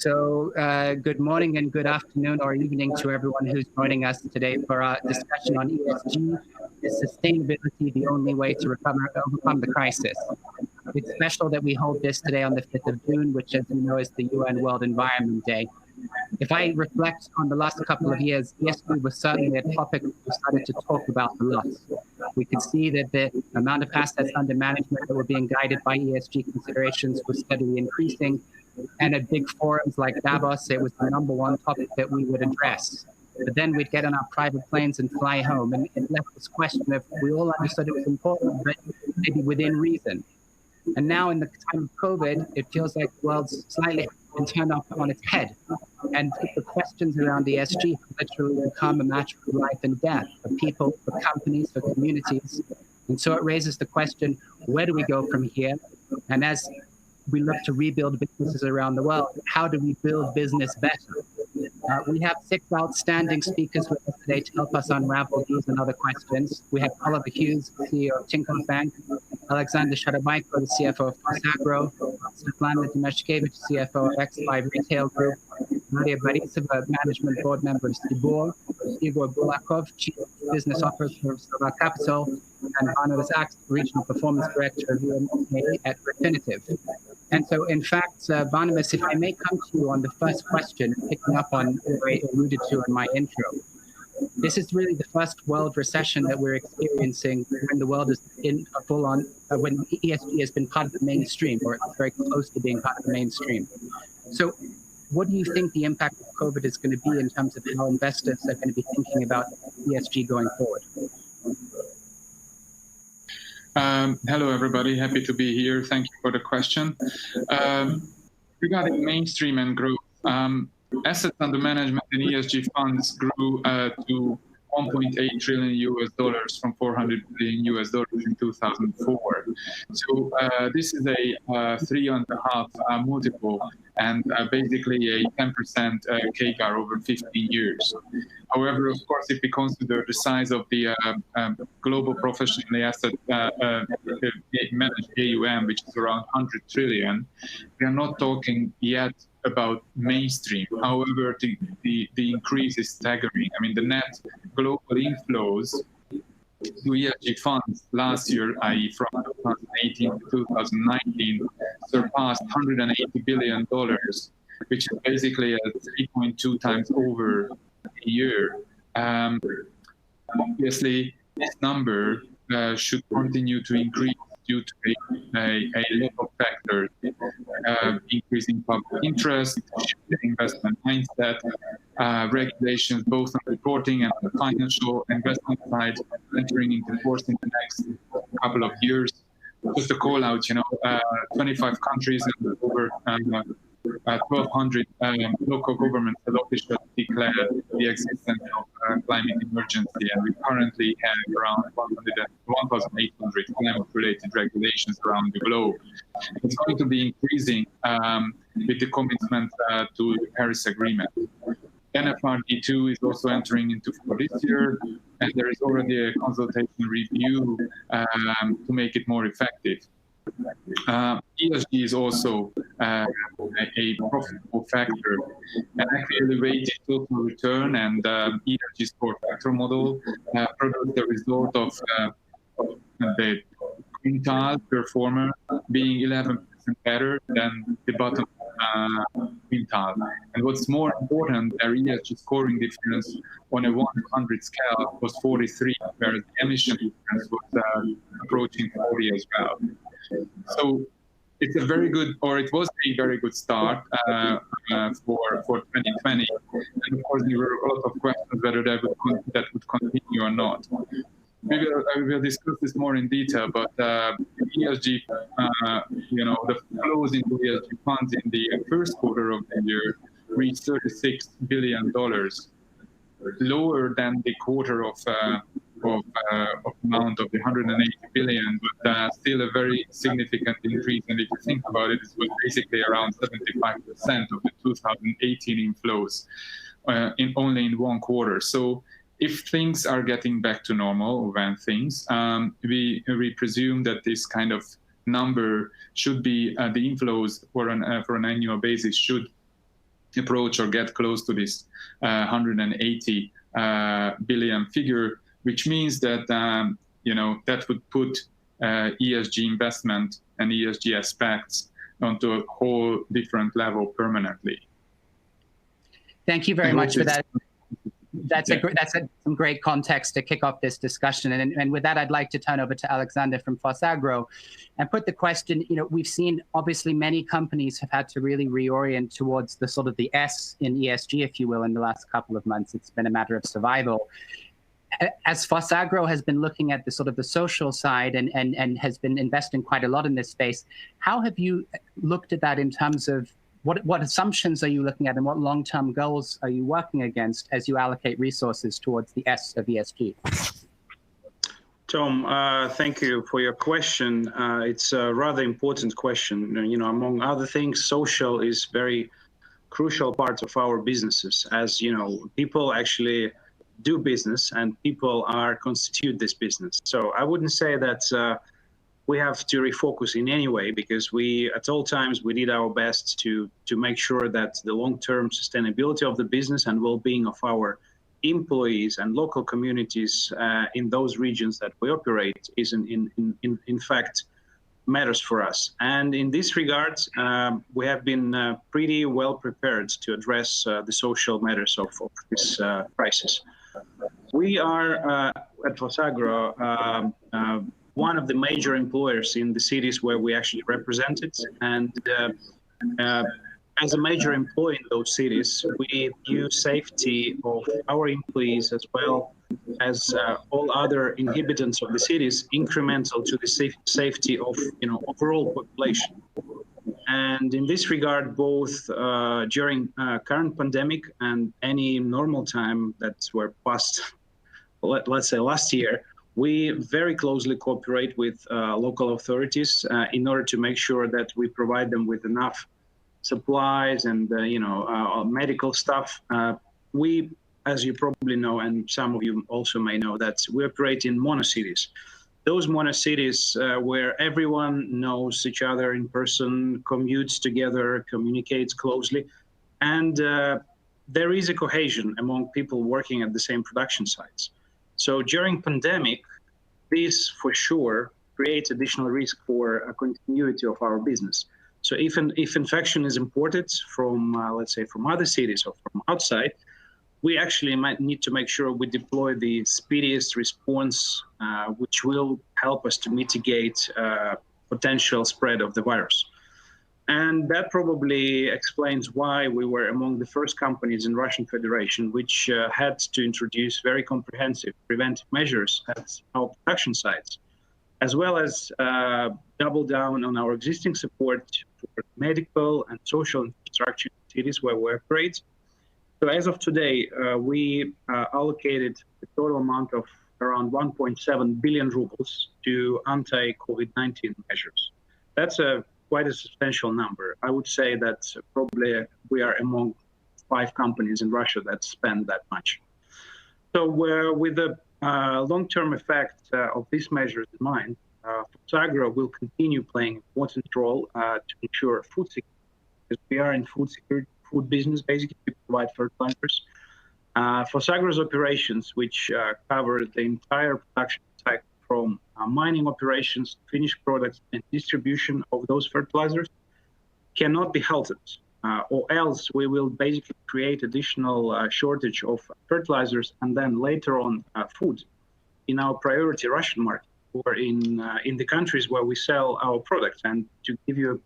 Good morning and good afternoon or evening to everyone who's joining us today for our discussion on ESG. Is sustainability the only way to overcome the crisis? It's special that we hold this today on the 5th of June, which, as you know, is the UN World Environment Day. If I reflect on the last couple of years, ESG was certainly a topic we started to talk about a lot. We could see that the amount of assets under management that were being guided by ESG considerations was steadily increasing. And at big forums like Davos, it was the #1 topic that we would address. But then we'd get on our private planes and fly home. And it left this question of, we all understood it was important, but maybe within reason. And now in the time of COVID, it feels like the world's slightly been turned up on its head. And the questions around ESG have literally become a matter of life and death for people, for companies, for communities. And so it raises the question, where do we go from here? And as we look to rebuild businesses around the world, how do we build business better? We have 6 outstanding speakers with us today to help us unravel these and other questions. We have Oliver Hughes, CEO of Tinkoff Bank, Alexander Sharabaiko, the CFO of PhosAgro, Svetlana Demyashkevich, CFO of X5 Retail Group, Borisova, Management Board Member of Sibur, Igor Bulakov, Chief Business Officer of Sibur Capital, and Barnabas Axe, Regional Performance Director of UMA at Refinitiv. And so, in fact, Barnabas, if I may come to you on the first question, picking up on what I alluded to in my intro. This is really the first world recession that we're experiencing when the world is in a full-on, when ESG has been part of the mainstream, or it's very close to being part of the mainstream. So what do you think the impact of COVID is going to be in terms of how investors are going to be thinking about ESG going forward? Hello, everybody. Happy to be here. Thank you for the question. Regarding mainstream and growth, assets under management in ESG funds grew to $1.8 trillion from $400 billion in 2004. So this is a 3.5 multiple and basically a 10% CAGR over 15 years. However, of course, if we consider the size of the global professionally asset managed AUM, which is around 100 trillion, we are not talking yet about mainstream. However, the increase is staggering. I mean, the net global inflows to ESG funds last year, i.e. from 2018 to 2019, surpassed $180 billion, which is basically 3.2 times over a year. Obviously, this number should continue to increase due to a lot of factors, increasing public interest, shifting investment mindset, regulations both on reporting and on the financial investment side entering into force in the next couple of years. Just to call out, 25 countries and over 1,200 local governments have officially declared the existence of climate emergency, and we currently have around 1,800 climate-related regulations around the globe. It's going to be increasing with the commitment to the Paris Agreement. NFRD2 is also entering into for this year, and there is already a consultation review to make it more effective. ESG is also a profitable factor, and actually weighted total return and ESG score factor model produce the result of the quintile performer being 11% better than the bottom quintile. And what's more important, their ESG scoring difference on a 100 scale was 43, whereas the emission difference was approaching 40 as well. So it's a very good, or it was a very good start for 2020. And of course, there were a lot of questions whether that would continue or not. We will discuss this more in detail, but ESG, the flows into ESG funds in the first quarter of the year reached $36 billion, lower than the quarter of amount of the 180 billion, but still a very significant increase. And if you think about it, it was basically around 75% of the 2018 inflows only in one quarter. So if things are getting back to normal, or when things, we presume that this kind of number should be the inflows for an annual basis should approach or get close to this 180 billion figure, which means that that would put ESG investment and ESG aspects onto a whole different level permanently. Thank you very much for that. That's some great context to kick off this discussion. And with that, I'd like to turn over to Alexander from PhosAgro and put the question, we've seen obviously many companies have had to really reorient towards the sort of the S in ESG, if you will, in the last couple of months. It's been a matter of survival. As PhosAgro has been looking at the sort of the social side and has been investing quite a lot in this space, how have you looked at that in terms of what assumptions are you looking at and what long-term goals are you working against as you allocate resources towards the S of ESG? Tom, thank you for your question. It's a rather important question. Among other things, social is very crucial part of our businesses. As people actually do business and people constitute this business. So I wouldn't say that we have to refocus in any way, because at all times we did our best to make sure that the long-term sustainability of the business and well-being of our employees and local communities in those regions that we operate is in fact matters for us. And in this regard, we have been pretty well prepared to address the social matters of this crisis. We are at PhosAgro one of the major employers in the cities where we actually represented, and as a major employer in those cities, we view safety of our employees as well as all other inhabitants of the cities incremental to the safety of overall population. And in this regard, both during current pandemic and any normal time that were past, let's say last year, we very closely cooperate with local authorities in order to make sure that we provide them with enough supplies and medical stuff. We, as you probably know, and some of you also may know, that we operate in monocities. Those monocities where everyone knows each other in person, commutes together, communicates closely, and there is a cohesion among people working at the same production sites. So during pandemic, this for sure creates additional risk for a continuity of our business. So if infection is imported from, let's say, from other cities or from outside, we actually might need to make sure we deploy the speediest response, which will help us to mitigate potential spread of the virus. And that probably explains why we were among the first companies in Russian Federation which had to introduce very comprehensive preventive measures at our production sites, as well as double down on our existing support for medical and social infrastructure in cities where we operate. So as of today, we allocated a total amount of around 1.7 billion rubles to anti-COVID-19 measures. That's quite a substantial number. I would say that probably we are among 5 companies in Russia that spend that much. So with the long-term effect of these measures in mind, PhosAgro will continue playing an important role to ensure food security, because we are in food business, basically. We provide fertilizers. PhosAgro's operations, which cover the entire production cycle from mining operations, finished products, and distribution of those fertilizers, cannot be halted, or else we will basically create additional shortage of fertilizers and then later on food in our priority Russian market or in the countries where we sell our products. And to give you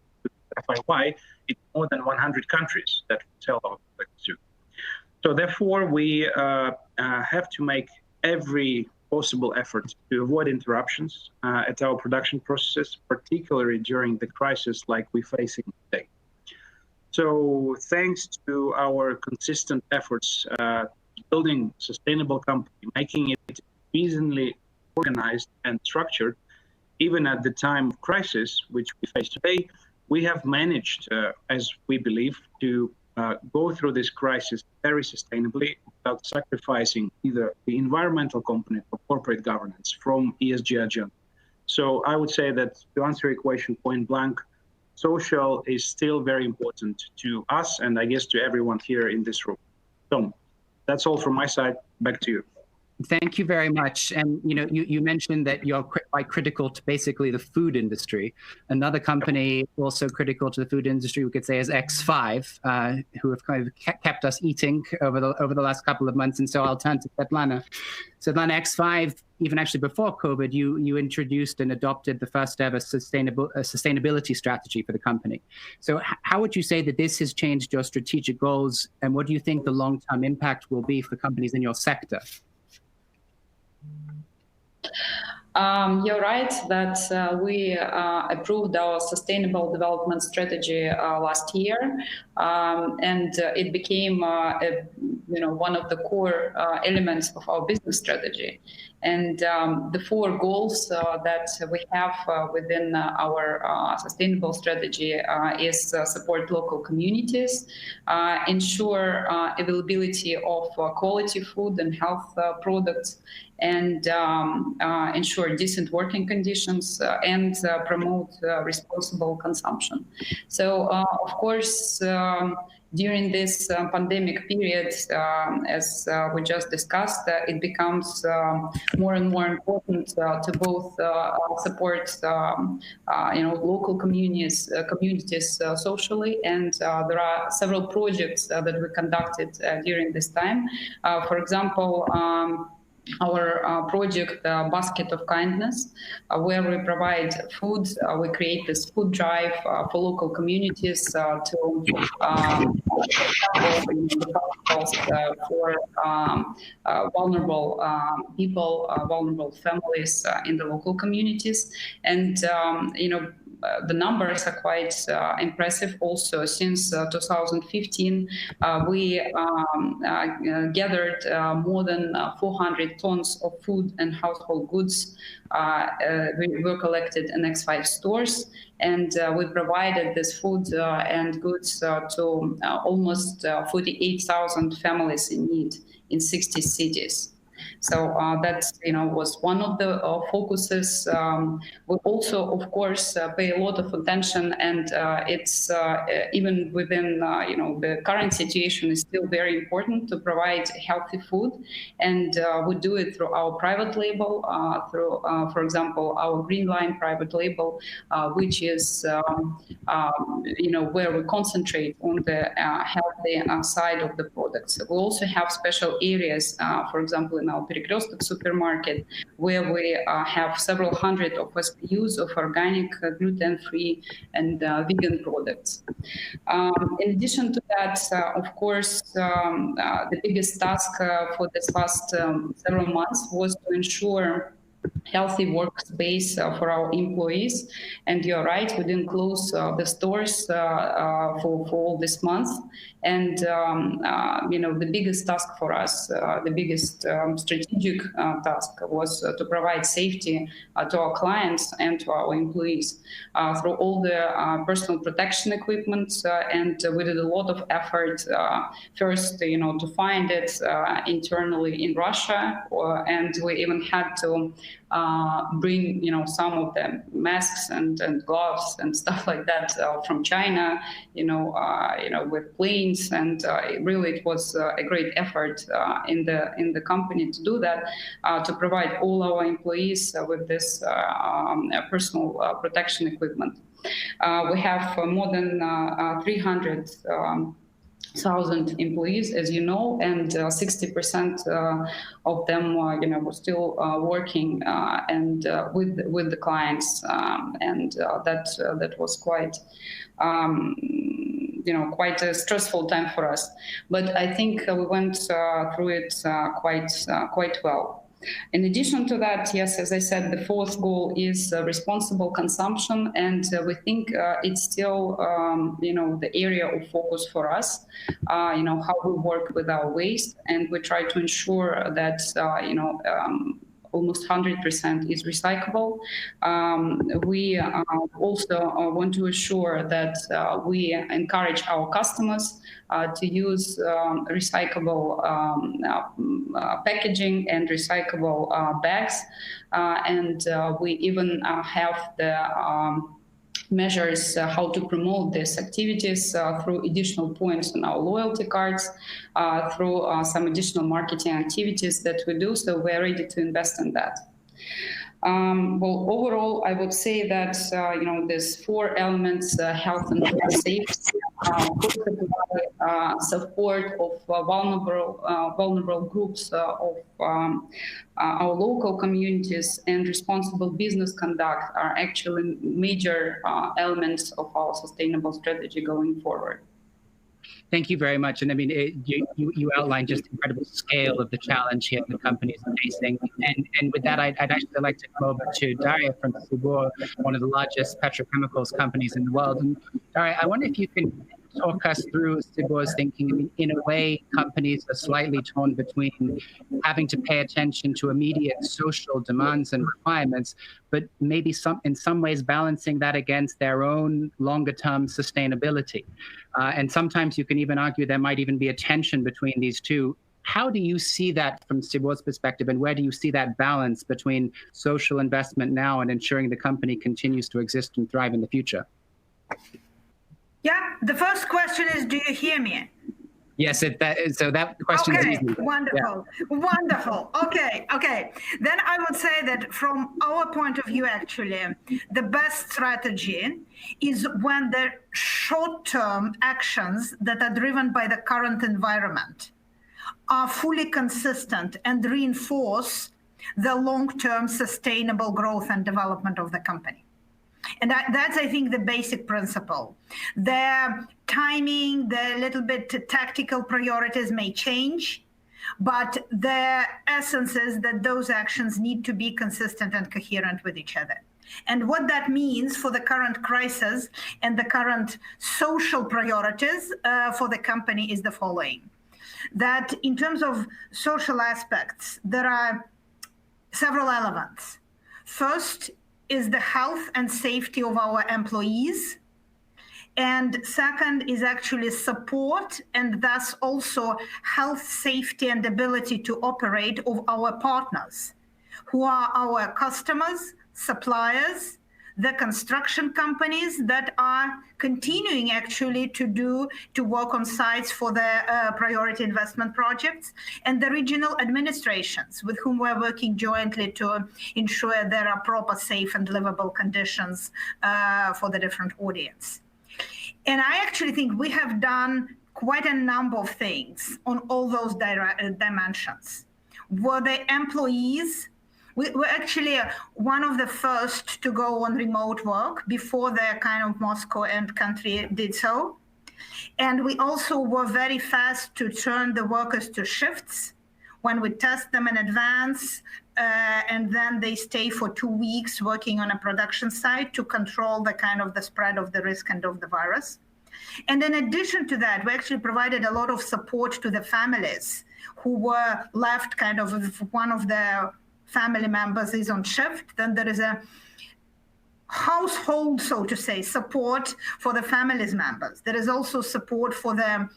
a FYI, it's more than 100 countries that we sell our products to. So therefore, we have to make every possible effort to avoid interruptions at our production processes, particularly during the crisis like we're facing today. So thanks to our consistent efforts building sustainable company, making it reasonably organized and structured, even at the time of crisis, which we face today, we have managed, as we believe, to go through this crisis very sustainably without sacrificing either the environmental component or corporate governance from ESG agenda. So I would say that, to answer your question point blank, social is still very important to us, and I guess to everyone here in this room. So that's all from my side. Back to you. Thank you very much. And you mentioned that you're quite critical to basically the food industry. Another company also critical to the food industry, we could say, is X5, who have kind of kept us eating over the last couple of months. And so I'll turn to Svetlana. Svetlana, X5, even actually before COVID, you introduced and adopted the first ever sustainability strategy for the company. So how would you say that this has changed your strategic goals, and what do you think the long-term impact will be for companies in your sector? You're right that we approved our sustainable development strategy last year, and it became one of the core elements of our business strategy. And the 4 goals that we have within our sustainable strategy is support local communities, ensure availability of quality food and health products, and ensure decent working conditions, and promote responsible consumption. So, of course, during this pandemic period, as we just discussed, it becomes more and more important to both support local communities socially, and there are several projects that we conducted during this time. For example, our project Basket of Kindness, where we provide food. We create this food drive for local communities to for vulnerable people, vulnerable families in the local communities. And the numbers are quite impressive also. Since 2015, we gathered more than 400 tons of food and household goods were collected in X5 stores, and we provided this food and goods to almost 48,000 families in need in 60 cities. So that was one of the focuses. We also, of course, pay a lot of attention, and it's even within the current situation, is still very important to provide healthy food, and we do it through our private label, through, for example, our Green Line private label, which is where we concentrate on the healthy side of the products. We also have special areas, for example, in our Перекресток supermarket, where we have several hundred of SKUs of organic, gluten-free, and vegan products. In addition to that, of course, the biggest task for this last several months was to ensure healthy workspace for our employees. And you're right, we didn't close the stores for all this month. And the biggest task for us, the biggest strategic task was to provide safety to our clients and to our employees through all the personal protection equipment. And we did a lot of effort first, to find it internally in Russia, and we even had to bring, some of the masks and gloves and stuff like that from China, with planes. And really, it was a great effort in the company to do that, to provide all our employees with this personal protection equipment. We have more than 300,000 employees, as you know, and 60% of them, were still working and with the clients, and that was quite. Quite a stressful time for us, but I think we went through it quite well. In addition to that, yes, as I said, the 4th goal is responsible consumption, and we think it's still, the area of focus for us. How we work with our waste, and we try to ensure that almost 100% is recyclable. We also want to assure that we encourage our customers to use recyclable packaging and recyclable bags. And we even have the measures how to promote these activities through additional points on our loyalty cards, through some additional marketing activities that we do. So we're ready to invest in that. Well, overall, I would say that there's four elements: health and safety, support of vulnerable groups of our local communities, and responsible business conduct are actually major elements of our sustainable strategy going forward. Thank you very much. And I mean, you outlined just the incredible scale of the challenge here the companies are facing. And with that, I'd actually like to come over to Darya from Sibur, one of the largest petrochemicals companies in the world. And Darya, I wonder if you can talk us through Sibur's thinking. I mean, in a way, companies are slightly torn between having to pay attention to immediate social demands and requirements, but maybe in some ways balancing that against their own longer-term sustainability. And sometimes you can even argue there might even be a tension between these two. How do you see that from Sibur's perspective, and where do you see that balance between social investment now and ensuring the company continues to exist and thrive in the future? Yeah, the first question is, do you hear me? Yes, so that question is easy. Wonderful, yeah. Wonderful. Okay. Then I would say that from our point of view, actually, the best strategy is when the short-term actions that are driven by the current environment are fully consistent and reinforce the long-term sustainable growth and development of the company. And that's, I think, the basic principle. The timing, the little bit tactical priorities may change, but the essence is that those actions need to be consistent and coherent with each other. And what that means for the current crisis and the current social priorities for the company is the following. That in terms of social aspects, there are several elements. First is the health and safety of our employees. And second is actually support and thus also health, safety, and ability to operate of our partners, who are our customers, suppliers, the construction companies that are continuing actually to work on sites for the priority investment projects, and the regional administrations with whom we're working jointly to ensure there are proper, safe, and livable conditions for the different audience. And I actually think we have done quite a number of things on all those dimensions. Were the employees, we're actually one of the first to go on remote work before the kind of Moscow and country did so. And we also were very fast to turn the workers to shifts when we test them in advance, and then they stay for 2 weeks working on a production site to control the kind of the spread of the risk and of the virus. And in addition to that, we actually provided a lot of support to the families who were left kind of, if one of the family members is on shift, then there is a household, so to say, support for the family's members. There is also support for the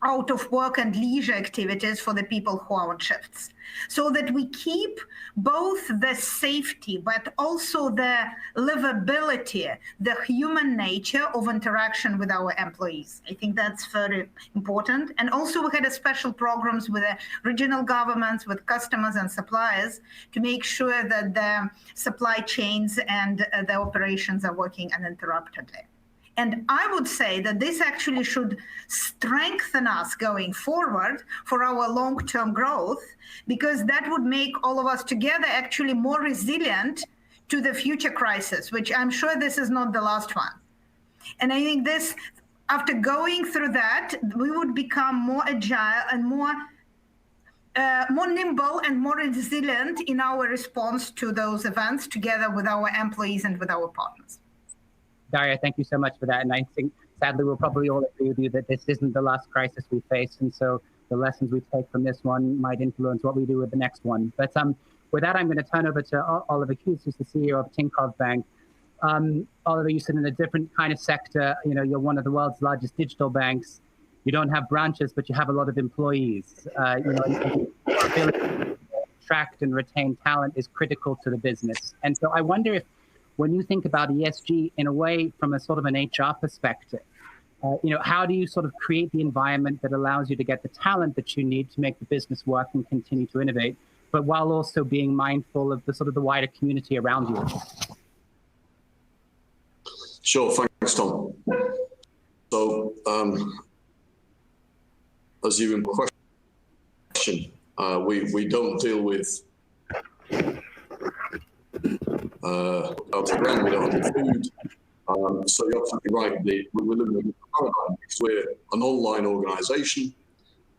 out of work and leisure activities for the people who are on shifts, so that we keep both the safety, but also the livability, the human nature of interaction with our employees. I think that's very important. And also we had a special programs with the regional governments, with customers and suppliers to make sure that the supply chains and the operations are working uninterruptedly. And I would say that this actually should strengthen us going forward for our long-term growth, because that would make all of us together actually more resilient to the future crisis, which I'm sure this is not the last one. And I think this, after going through that, we would become more agile and more nimble and more resilient in our response to those events together with our employees and with our partners. Darya, thank you so much for that. And I think, sadly, we'll probably all agree with you that this isn't the last crisis we face. And so the lessons we take from this one might influence what we do with the next one. But with that, I'm going to turn over to Oliver Hughes, who's the CEO of Tinkoff Bank. Oliver, you sit in a different kind of sector. You know, you're one of the world's largest digital banks. You don't have branches, but you have a lot of employees. Your ability to attract and retain talent is critical to the business. And so I wonder if when you think about ESG in a way from a sort of an HR perspective, how do you sort of create the environment that allows you to get the talent that you need to make the business work and continue to innovate, but while also being mindful of the sort of the wider community around you? Sure, thanks, Tom. So, as you in question, we don't deal with out of ground, we don't have food. So you're absolutely right. We're living in a paradigm because we're an online organisation.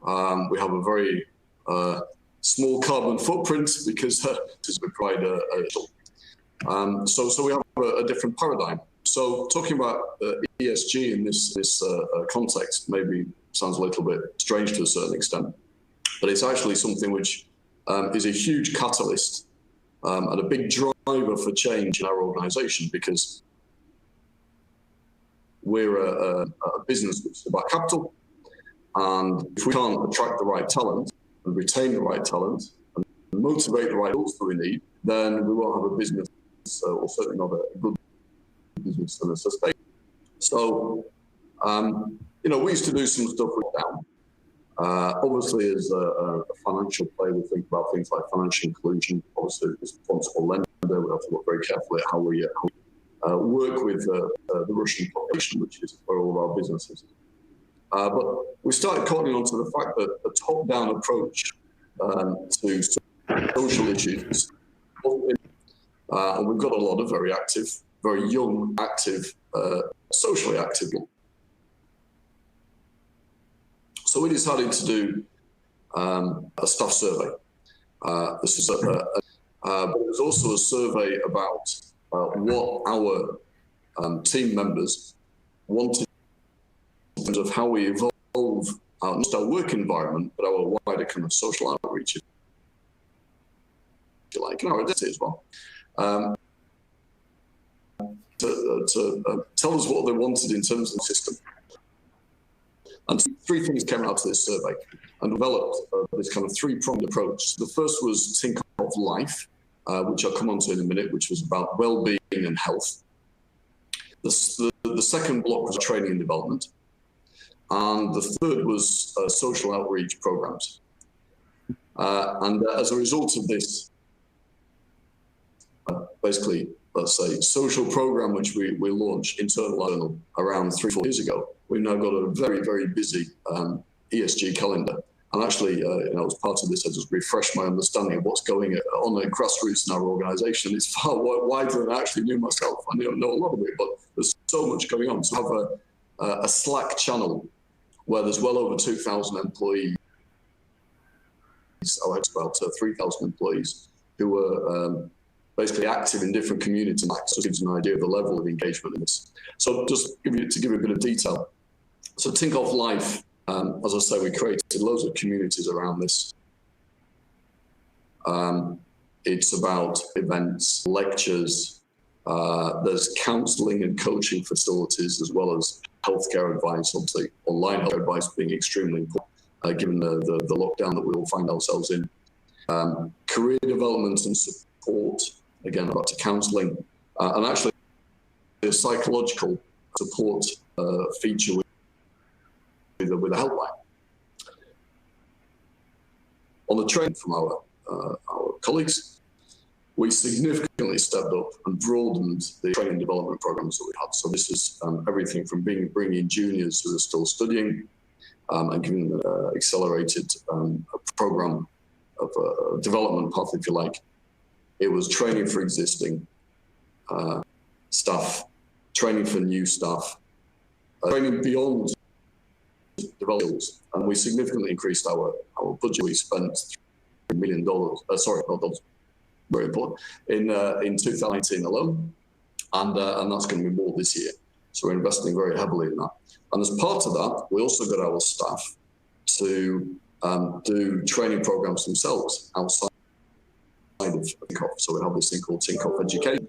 We have a very small carbon footprint because we provide so we have a different paradigm. So talking about ESG in this context maybe sounds a little bit strange to a certain extent, but it's actually something which is a huge catalyst and a big driver for change in our organisation, because we're a business which is about capital, and if we can't attract the right talent and retain the right talent and motivate the right tools that we need, then we won't have a business, or certainly not a good business and a sustain. So, we used to do some stuff with down. Obviously, as a financial player, we think about things like financial inclusion. Obviously, as a responsible lender, we have to look very carefully at how we work with the Russian population, which is where all of our businesses. But we started cottoning on to the fact that a top-down approach to social issues, and we've got a lot of very active, very young, active, socially active. So we decided to do a staff survey. This is but it was also a survey about what our team members wanted in terms of how we evolve not just our work environment, but our wider kind of social outreach, if you like, and our identity as well. To tell us what they wanted in terms of the system. And three things came out of this survey and developed this kind of three-pronged approach. The first was think of life, which I'll come on to in a minute, which was about well-being and health. The second block was training and development. And the third was social outreach programs. And as a result of this, basically, let's say, social program, which we launched internal around 3-4 years ago, we've now got a very, very busy ESG calendar. And actually, as part of this, I just refreshed my understanding of what's going on at grassroots in our organisation. It's far wider than I actually knew myself. I know a lot of it, but there's so much going on. So I have a Slack channel where there's well over 2,000 employees. I had about 3,000 employees who are basically active in different communities. So it gives you an idea of the level of engagement in this. So just to give you a bit of detail. So think of life. As I say, we created loads of communities around this. It's about events, lectures. There's counselling and coaching facilities, as well as healthcare advice. Obviously, online healthcare advice being extremely important, given the lockdown that we all find ourselves in. Career development and support, again, back to counselling. And actually, a psychological support feature with a helpline. On the training from our colleagues, we significantly stepped up and broadened the training and development programs that we had. So this is everything from bringing in juniors who are still studying and giving them an accelerated program of a development path, if you like. It was training for existing staff, training for new staff, training beyond developers, and we significantly increased our budget. We spent $3 million, very important, in 2019 alone, and that's going to be more this year. So we're investing very heavily in that. And as part of that, we also got our staff to do training programs themselves outside of Tinkoff. So we have this thing called Tinkoff Education,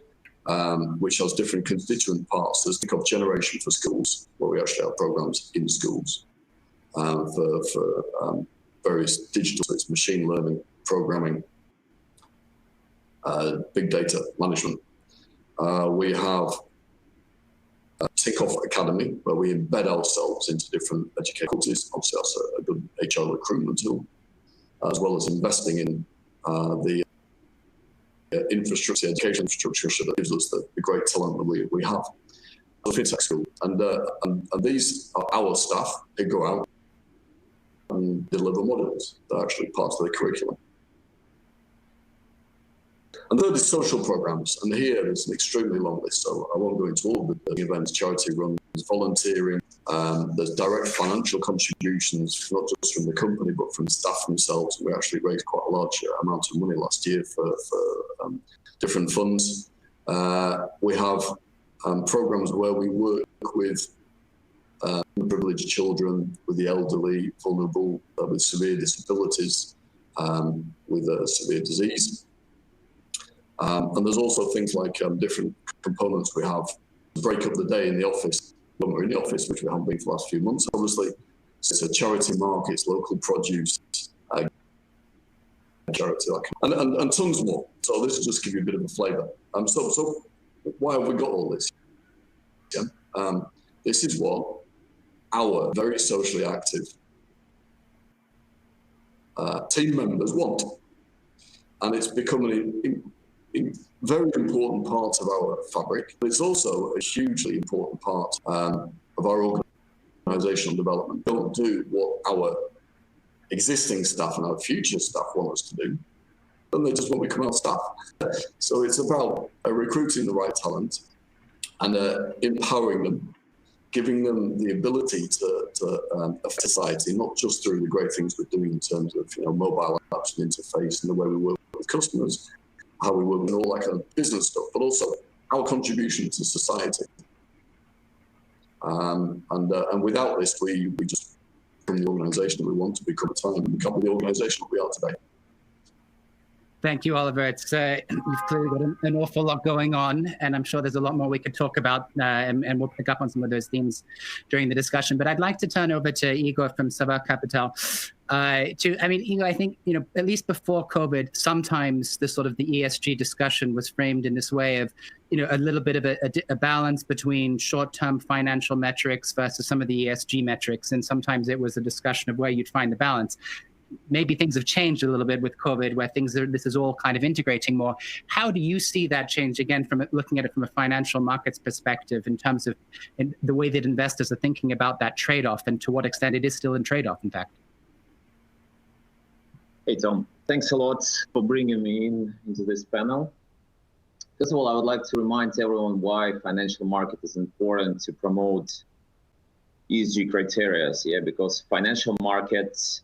which has different constituent parts. There's Tinkoff Generation for schools, where we actually have programs in schools. For various digital, so it's machine learning, programming, big data management. We have Tick-Off Academy, where we embed ourselves into different education courses. Obviously, that's a good HR recruitment tool, as well as investing in the infrastructure, education infrastructure that gives us the great talent that we have. The FinTech school, and these are our staff who go out and deliver modules that are actually part of the curriculum. And third is social programs, and here there's an extremely long list, so I won't go into all of the events, charity runs, volunteering, there's direct financial contributions, not just from the company, but from staff themselves. We actually raised quite a large amount of money last year for different funds. We have programs where we work with privileged children, with the elderly, vulnerable, with severe disabilities, with severe disease. And there's also things like different components we have. Break up the day in the office, when we're in the office, which we haven't been for the last few months, obviously. It's a charity market, it's local produce, charity, and tons more. So this will just give you a bit of a flavour. So why have we got all this? Yeah. This is what our very socially active team members want. And it's becoming a very important part of our fabric. But it's also a hugely important part of our organisational development. We don't do what our existing staff and our future staff want us to do, then they just won't become our staff. So it's about recruiting the right talent and empowering them, giving them the ability to affect society, not just through the great things we're doing in terms of mobile apps and interface and the way we work with customers, how we work with all that kind of business stuff, but also our contribution to society. And without this, we just become the organisation that we want to become at time and become the organisation that we are today. Thank you, Oliver. It's you've clearly got an awful lot going on, and I'm sure there's a lot more we could talk about, and we'll pick up on some of those themes during the discussion. But I'd like to turn over to Igor from Sava Capital. Igor, I think at least before COVID, sometimes the sort of the ESG discussion was framed in this way of a little bit of a balance between short-term financial metrics versus some of the ESG metrics, and sometimes it was a discussion of where you'd find the balance. Maybe things have changed a little bit with COVID, where this is all kind of integrating more. How do you see that change, again, from looking at it from a financial markets perspective, in terms of the way that investors are thinking about that trade-off, and to what extent it is still in trade-off, in fact? Hey, Tom. Thanks a lot for bringing me into this panel. First of all, I would like to remind everyone why financial market is important to promote ESG criteria. Yeah, because financial markets,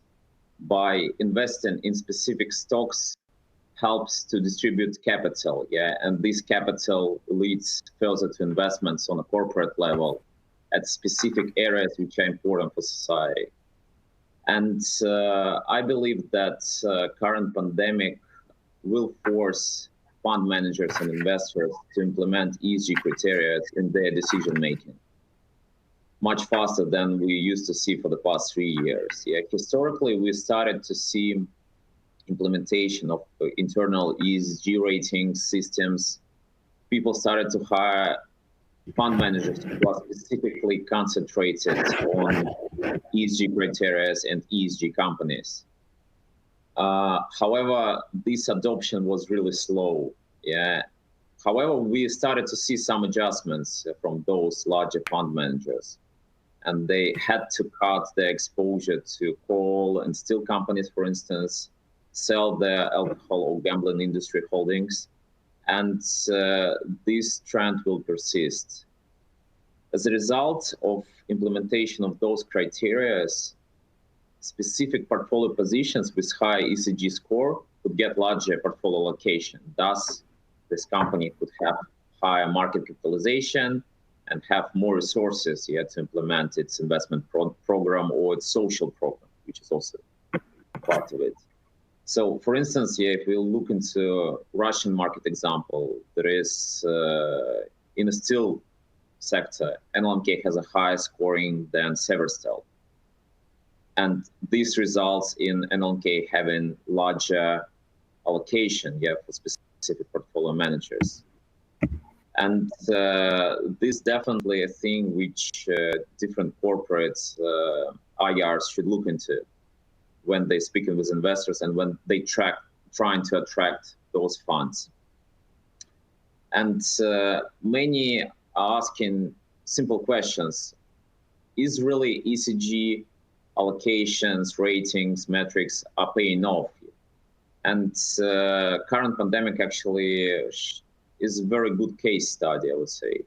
by investing in specific stocks, helps to distribute capital, and this capital leads further to investments on a corporate level at specific areas which are important for society. And I believe that current pandemic will force fund managers and investors to implement ESG criteria in their decision making much faster than we used to see for the past 3 years. Historically, we started to see implementation of internal ESG rating systems. People started to hire fund managers who are specifically concentrated on ESG criteria and ESG companies. However, this adoption was really slow. However, we started to see some adjustments from those larger fund managers, and they had to cut their exposure to coal and steel companies, for instance, sell their alcohol or gambling industry holdings, and this trend will persist. As a result of implementation of those criteria, specific portfolio positions with high ESG score could get larger portfolio allocation. Thus, this company could have higher market capitalization and have more resources to implement its investment program or its social program, which is also part of it. So, for instance, if we look into Russian market example, there is in the steel sector, NLMK has a higher scoring than Severstal. And this results in NLMK having larger allocation for specific portfolio managers. And this definitely a thing which different corporates, IRs should look into when they're speaking with investors and when they trying to attract those funds. And many are asking simple questions. Is really ESG allocations, ratings, metrics are paying off? And current pandemic actually is a very good case study, I would say.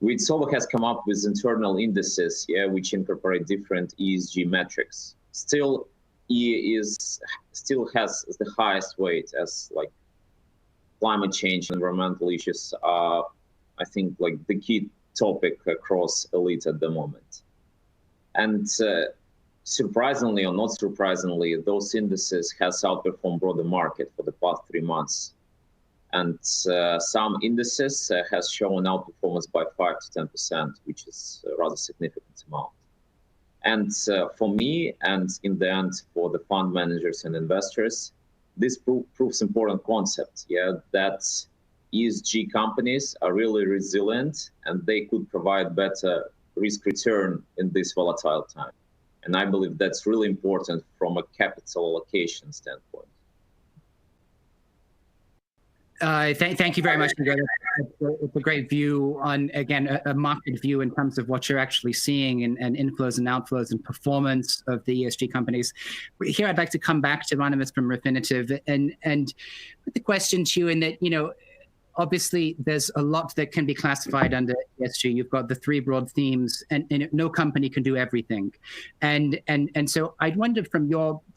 Borisova has come up with internal indices, which incorporate different ESG metrics. Still, E still has the highest weight, as like climate change and environmental issues are, I think, like the key topic across elite at the moment. And surprisingly or not surprisingly, those indices has outperformed broader market for the past 3 months. And some indices has shown outperformance by 5 to 10%, which is a rather significant amount. And for me, and in the end for the fund managers and investors, this proves important concept, that ESG companies are really resilient and they could provide better risk return in this volatile time. And I believe that's really important from a capital allocation standpoint. Thank you very much. It's a great view on, again, a market view in terms of what you're actually seeing and inflows and outflows and performance of the ESG companies. Here, I'd like to come back to Anonymous from Refinitiv and put the question to you in that, obviously, there's a lot that can be classified under ESG. You've got the 3 broad themes, and no company can do everything. And so I wondered from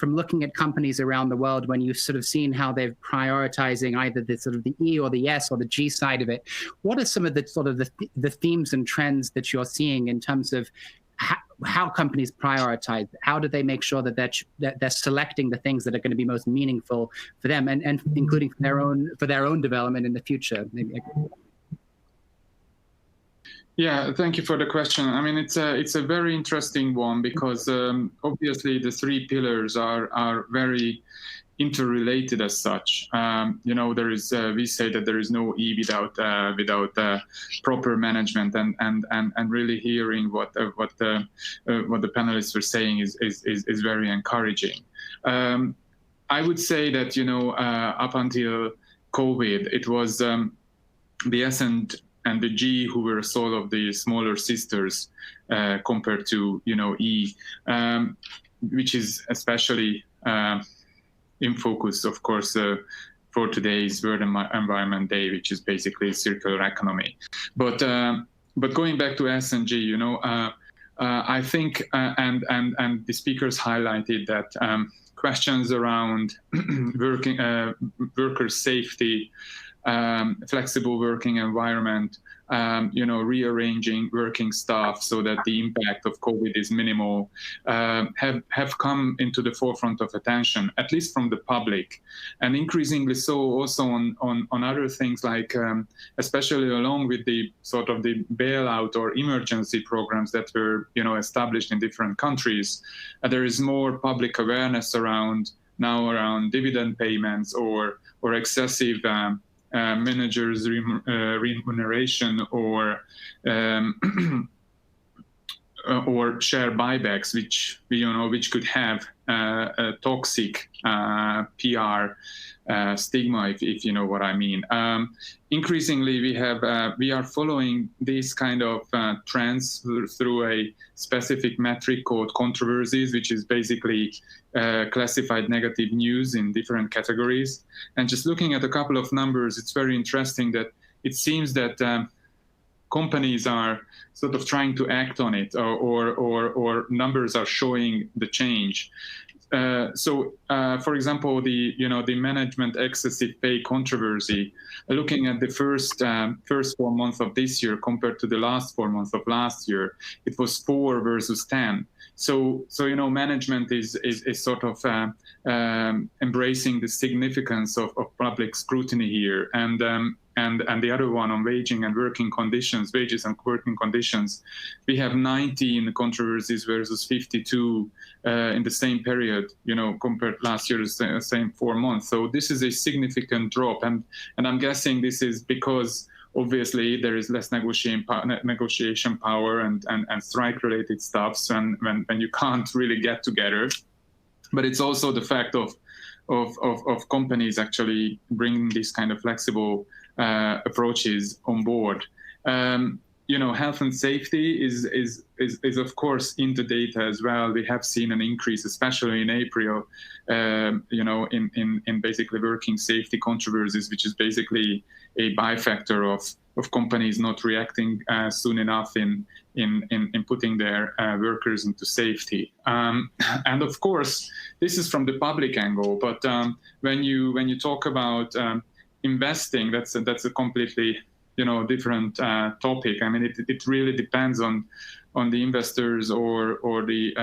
looking at companies around the world, when you've sort of seen how they're prioritizing either the sort of the E or the S or the G side of it, what are some of the sort of the themes and trends that you're seeing in terms of how companies prioritize? How do they make sure that they're selecting the things that are going to be most meaningful for them, and including for their own development in the future? Maybe. Yeah, thank you for the question. I mean, it's a very interesting one because obviously the 3 pillars are very interrelated as such. There is we say that there is no E without proper management, and really hearing what the panelists were saying is very encouraging. I would say that up until COVID, it was the S and the G who were sort of the smaller sisters compared to E, which is especially in focus, of course, for today's World Environment Day, which is basically circular economy. But going back to S and G, I think, and the speakers highlighted that questions around worker safety, flexible working environment, rearranging working staff so that the impact of COVID is minimal, have come into the forefront of attention, at least from the public, and increasingly so also on other things like, especially along with the sort of the bailout or emergency programs that were established in different countries. There is more public awareness around dividend payments or excessive managers' remuneration or share buybacks, which could have a toxic PR stigma, if you know what I mean. Increasingly, we are following these kind of trends through a specific metric called controversies, which is basically classified negative news in different categories. And just looking at a couple of numbers, it's very interesting that it seems that companies are sort of trying to act on it, or numbers are showing the change. For example, the management excessive pay controversy, looking at the first 4 months of this year compared to the last 4 months of last year, it was 4 versus 10. So management is sort of embracing the significance of public scrutiny here, and the other one on wages and working conditions, we have 19 controversies versus 52 in the same period, compared last year the same 4 months. So this is a significant drop, and I'm guessing this is because obviously there is less negotiation power and strike-related stuff when you can't really get together. But it's also the fact of companies actually bringing these kind of flexible approaches on board. Health and safety is of course in the data as well. We have seen an increase, especially in April, in basically working safety controversies, which is basically a byfactor of companies not reacting soon enough in putting their workers into safety. And of course, this is from the public angle. But when you talk about investing, that's a completely different topic. I mean, it really depends on the investors or the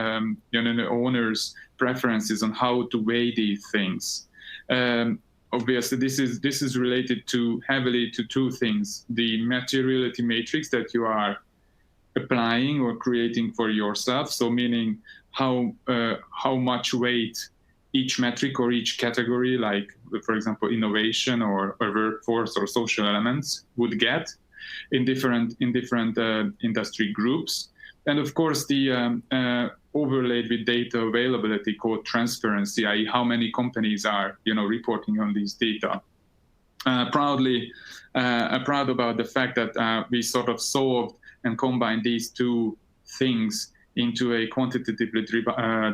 the owners' preferences on how to weigh these things. Obviously, this is related heavily to two things: the materiality matrix that you are applying or creating for yourself. So, meaning how much weight each metric or each category, like for example innovation or workforce or social elements, would get in different industry groups. And of course the overlaid with data availability called transparency, i.e. how many companies are reporting on these data. Proud about the fact that we sort of solved and combined these two things into a quantitatively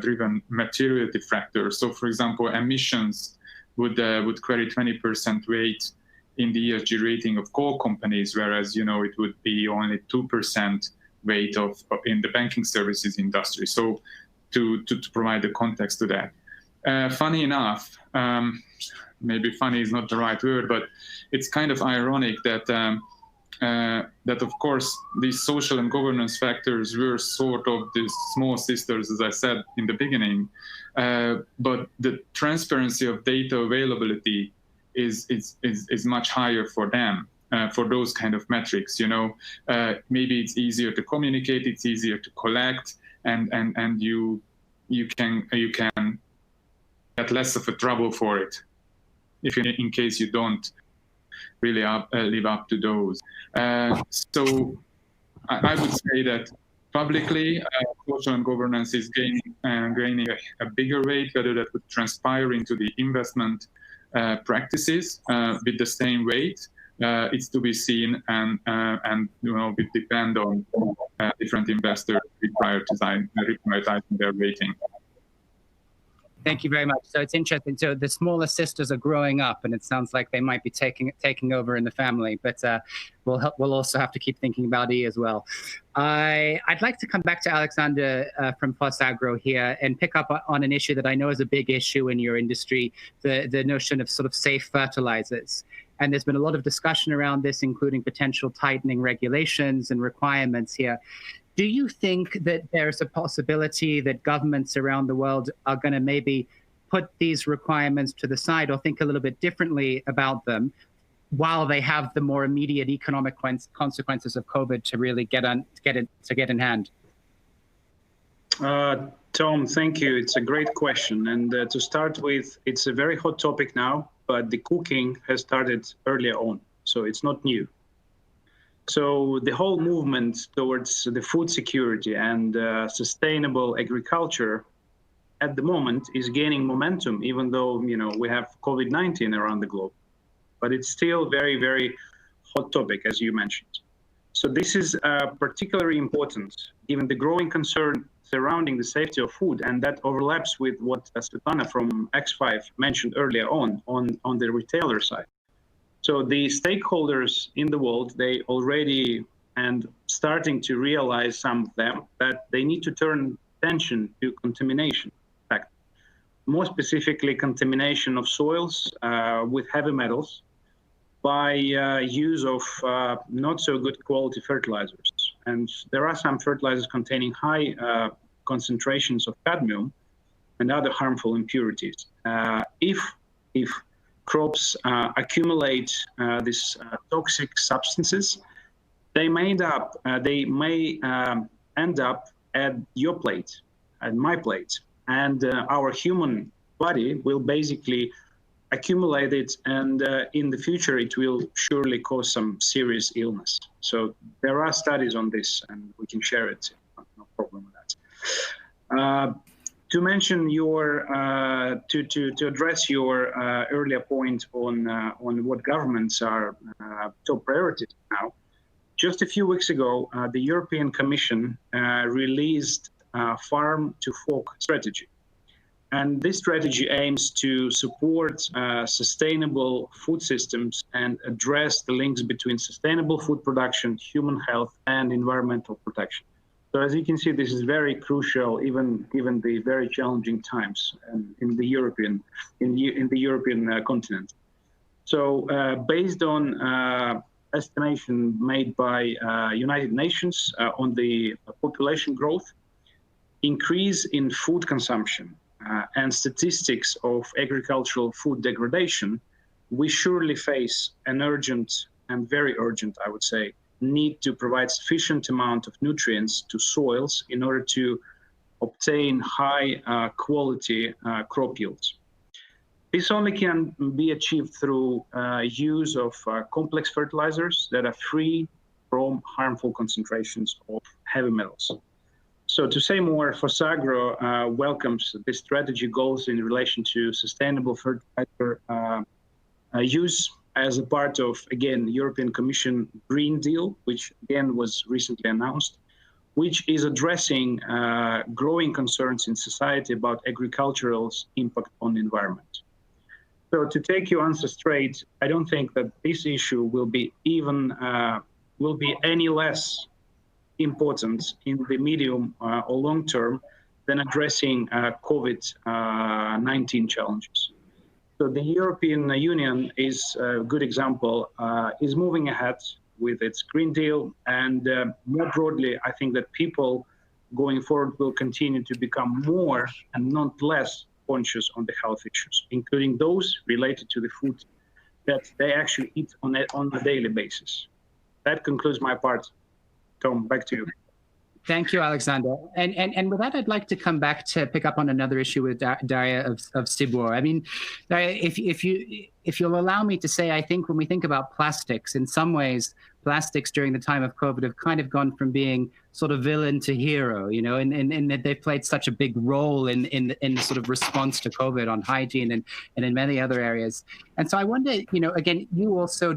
driven materiality factor. So, for example, emissions would carry 20% weight in the ESG rating of coal companies, whereas it would be only 2% weight in the banking services industry. So, to provide the context to that. Funny enough, maybe funny is not the right word, but it's kind of ironic that. That of course these social and governance factors were sort of the small sisters, as I said in the beginning, but the transparency of data availability is much higher for them, for those kind of metrics. Maybe it's easier to communicate, it's easier to collect, and you can get less of a trouble for it in case you don't really live up to those. So I would say that publicly, social and governance is gaining a bigger weight, whether that would transpire into the investment practices with the same weight. It's to be seen, and it depend on different investors reprioritizing their rating. Thank you very much. So it's interesting. So the smaller sisters are growing up, and it sounds like they might be taking over in the family. But we'll also have to keep thinking about E as well. I'd like to come back to Alexander from PhosAgro here and pick up on an issue that I know is a big issue in your industry: the notion of sort of safe fertilizers. And there's been a lot of discussion around this, including potential tightening regulations and requirements here. Do you think that there's a possibility that governments around the world are going to maybe put these requirements to the side or think a little bit differently about them while they have the more immediate economic consequences of COVID to really get in hand? Tom, thank you. It's a great question. And to start with, it's a very hot topic now, but the cooking has started earlier on, so it's not new. So the whole movement towards the food security and sustainable agriculture at the moment is gaining momentum, even though we have COVID-19 around the globe. But it's still very, very hot topic, as you mentioned. So this is particularly important given the growing concern surrounding the safety of food, and that overlaps with what Svetlana from X5 mentioned earlier on the retailer side. So the stakeholders in the world, they already and starting to realize, some of them, that they need to turn attention to contamination. In fact, more specifically, contamination of soils with heavy metals by use of not so good quality fertilizers. And there are some fertilizers containing high concentrations of cadmium and other harmful impurities. If crops accumulate these toxic substances, they may end up at your plate, at my plate, and our human body will basically accumulated, and in the future it will surely cause some serious illness. So there are studies on this, and we can share it. No problem with that. To mention your to address your earlier point on what governments are top priorities now. Just a few weeks ago, the European Commission released Farm to Fork strategy. And this strategy aims to support sustainable food systems and address the links between sustainable food production, human health, and environmental protection. So as you can see, this is very crucial, even given the very challenging times in the European continent. So based on estimation made by United Nations on the population growth, increase in food consumption, and statistics of agricultural food degradation, we surely face an urgent and very urgent, I would say, need to provide sufficient amount of nutrients to soils in order to obtain high quality crop yields. This only can be achieved through use of complex fertilizers that are free from harmful concentrations of heavy metals. So to say more, PhosAgro welcomes this strategy goals in relation to sustainable fertilizer use as a part of, again, European Commission Green Deal, which again was recently announced, which is addressing growing concerns in society about agricultural's impact on the environment. So to take your answer straight, I don't think that this issue will be any less important in the medium or long term than addressing COVID-19 challenges. So the European Union is a good example, is moving ahead with its Green Deal, and more broadly, I think that people going forward will continue to become more and not less conscious on the health issues, including those related to the food that they actually eat on a daily basis. That concludes my part. Tom, back to you. Thank you, Alexander. And with that, I'd like to come back to pick up on another issue with Darya of Sibur. I mean, Darya, if you'll allow me to say, I think when we think about plastics, in some ways, plastics during the time of COVID have kind of gone from being sort of villain to hero, you know, and that they've played such a big role in the sort of response to COVID on hygiene and in many other areas. And so I wonder, you know, again, you also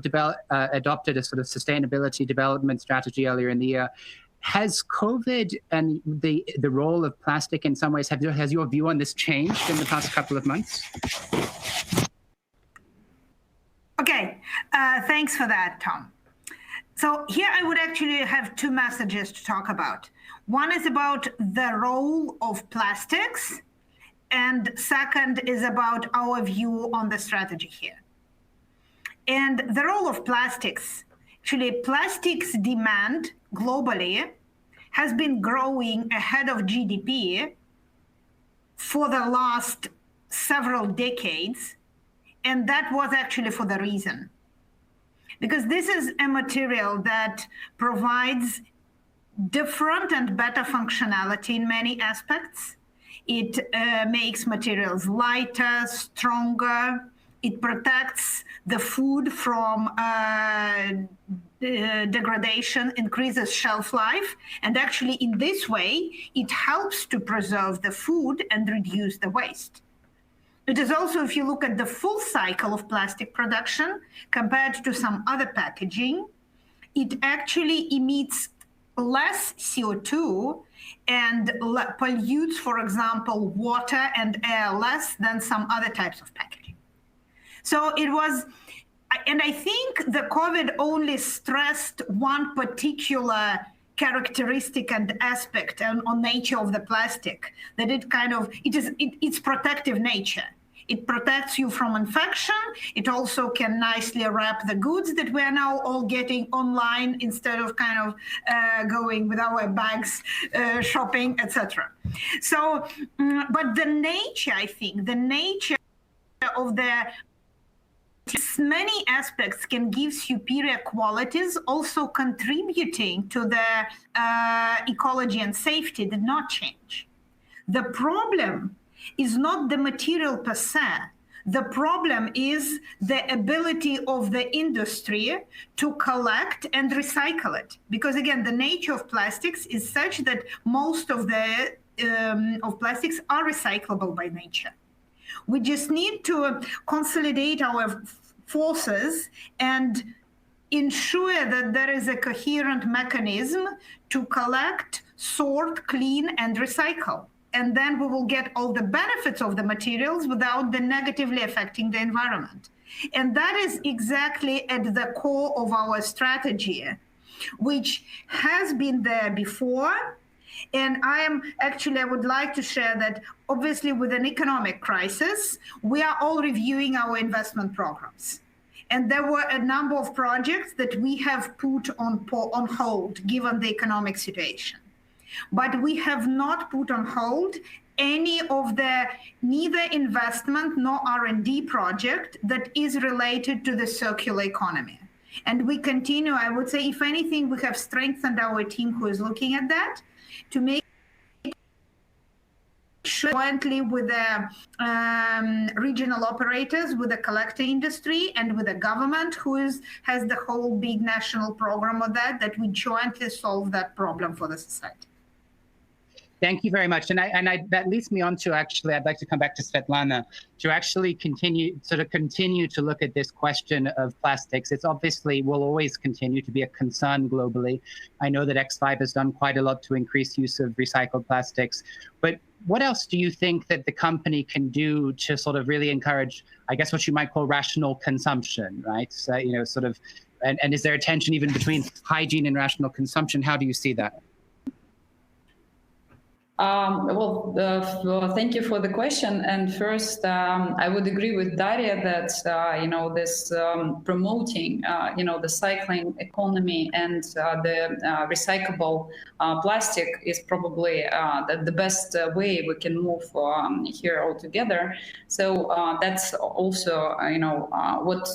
adopted a sort of sustainability development strategy earlier in the year. Has COVID and the role of plastic in some ways, has your view on this changed in the past couple of months? Okay, thanks for that, Tom. So here I would actually have two messages to talk about. One is about the role of plastics, and second is about our view on the strategy here. And the role of plastics, actually plastics demand globally has been growing ahead of GDP for the last several decades. And that was actually for the reason. Because this is a material that provides different and better functionality in many aspects. It makes materials lighter, stronger. It protects the food from degradation, increases shelf life. And actually, in this way, it helps to preserve the food and reduce the waste. It is also, if you look at the full cycle of plastic production compared to some other packaging, it actually emits less CO2 and pollutes, for example, water and air less than some other types of packaging. So it was, and I think the COVID only stressed one particular characteristic and aspect on nature of the plastic, that it's protective nature. It protects you from infection. It also can nicely wrap the goods that we're now all getting online instead of going with our bags shopping, etc. So, but the nature of the many aspects can give superior qualities, also contributing to the ecology and safety did not change. The problem is not the material per se. The problem is the ability of the industry to collect and recycle it. Because again, the nature of plastics is such that most of the of plastics are recyclable by nature. We just need to consolidate our forces and ensure that there is a coherent mechanism to collect, sort, clean, and recycle. And then we will get all the benefits of the materials without them negatively affecting the environment. And that is exactly at the core of our strategy, which has been there before. And I would like to share that obviously with an economic crisis, we are all reviewing our investment programs. And there were a number of projects that we have put on hold given the economic situation. But we have not put on hold any of the neither investment nor R&D project that is related to the circular economy. And we continue, I would say, if anything, we have strengthened our team who is looking at that to make sure jointly with the regional operators, with the collector industry, and with the government who has the whole big national program of that we jointly solve that problem for the society. Thank you very much. And that leads me on to actually, I'd like to come back to Svetlana to actually continue to look at this question of plastics. It's obviously will always continue to be a concern globally. I know that X5 has done quite a lot to increase use of recycled plastics, but what else do you think that the company can do to sort of really encourage, I guess, what you might call rational consumption, right? So, and is there a tension even between hygiene and rational consumption? How do you see that? Thank you for the question. And first, I would agree with Darya that this promoting the cycling economy and the recyclable plastic is probably the best way we can move here all together. So that's also what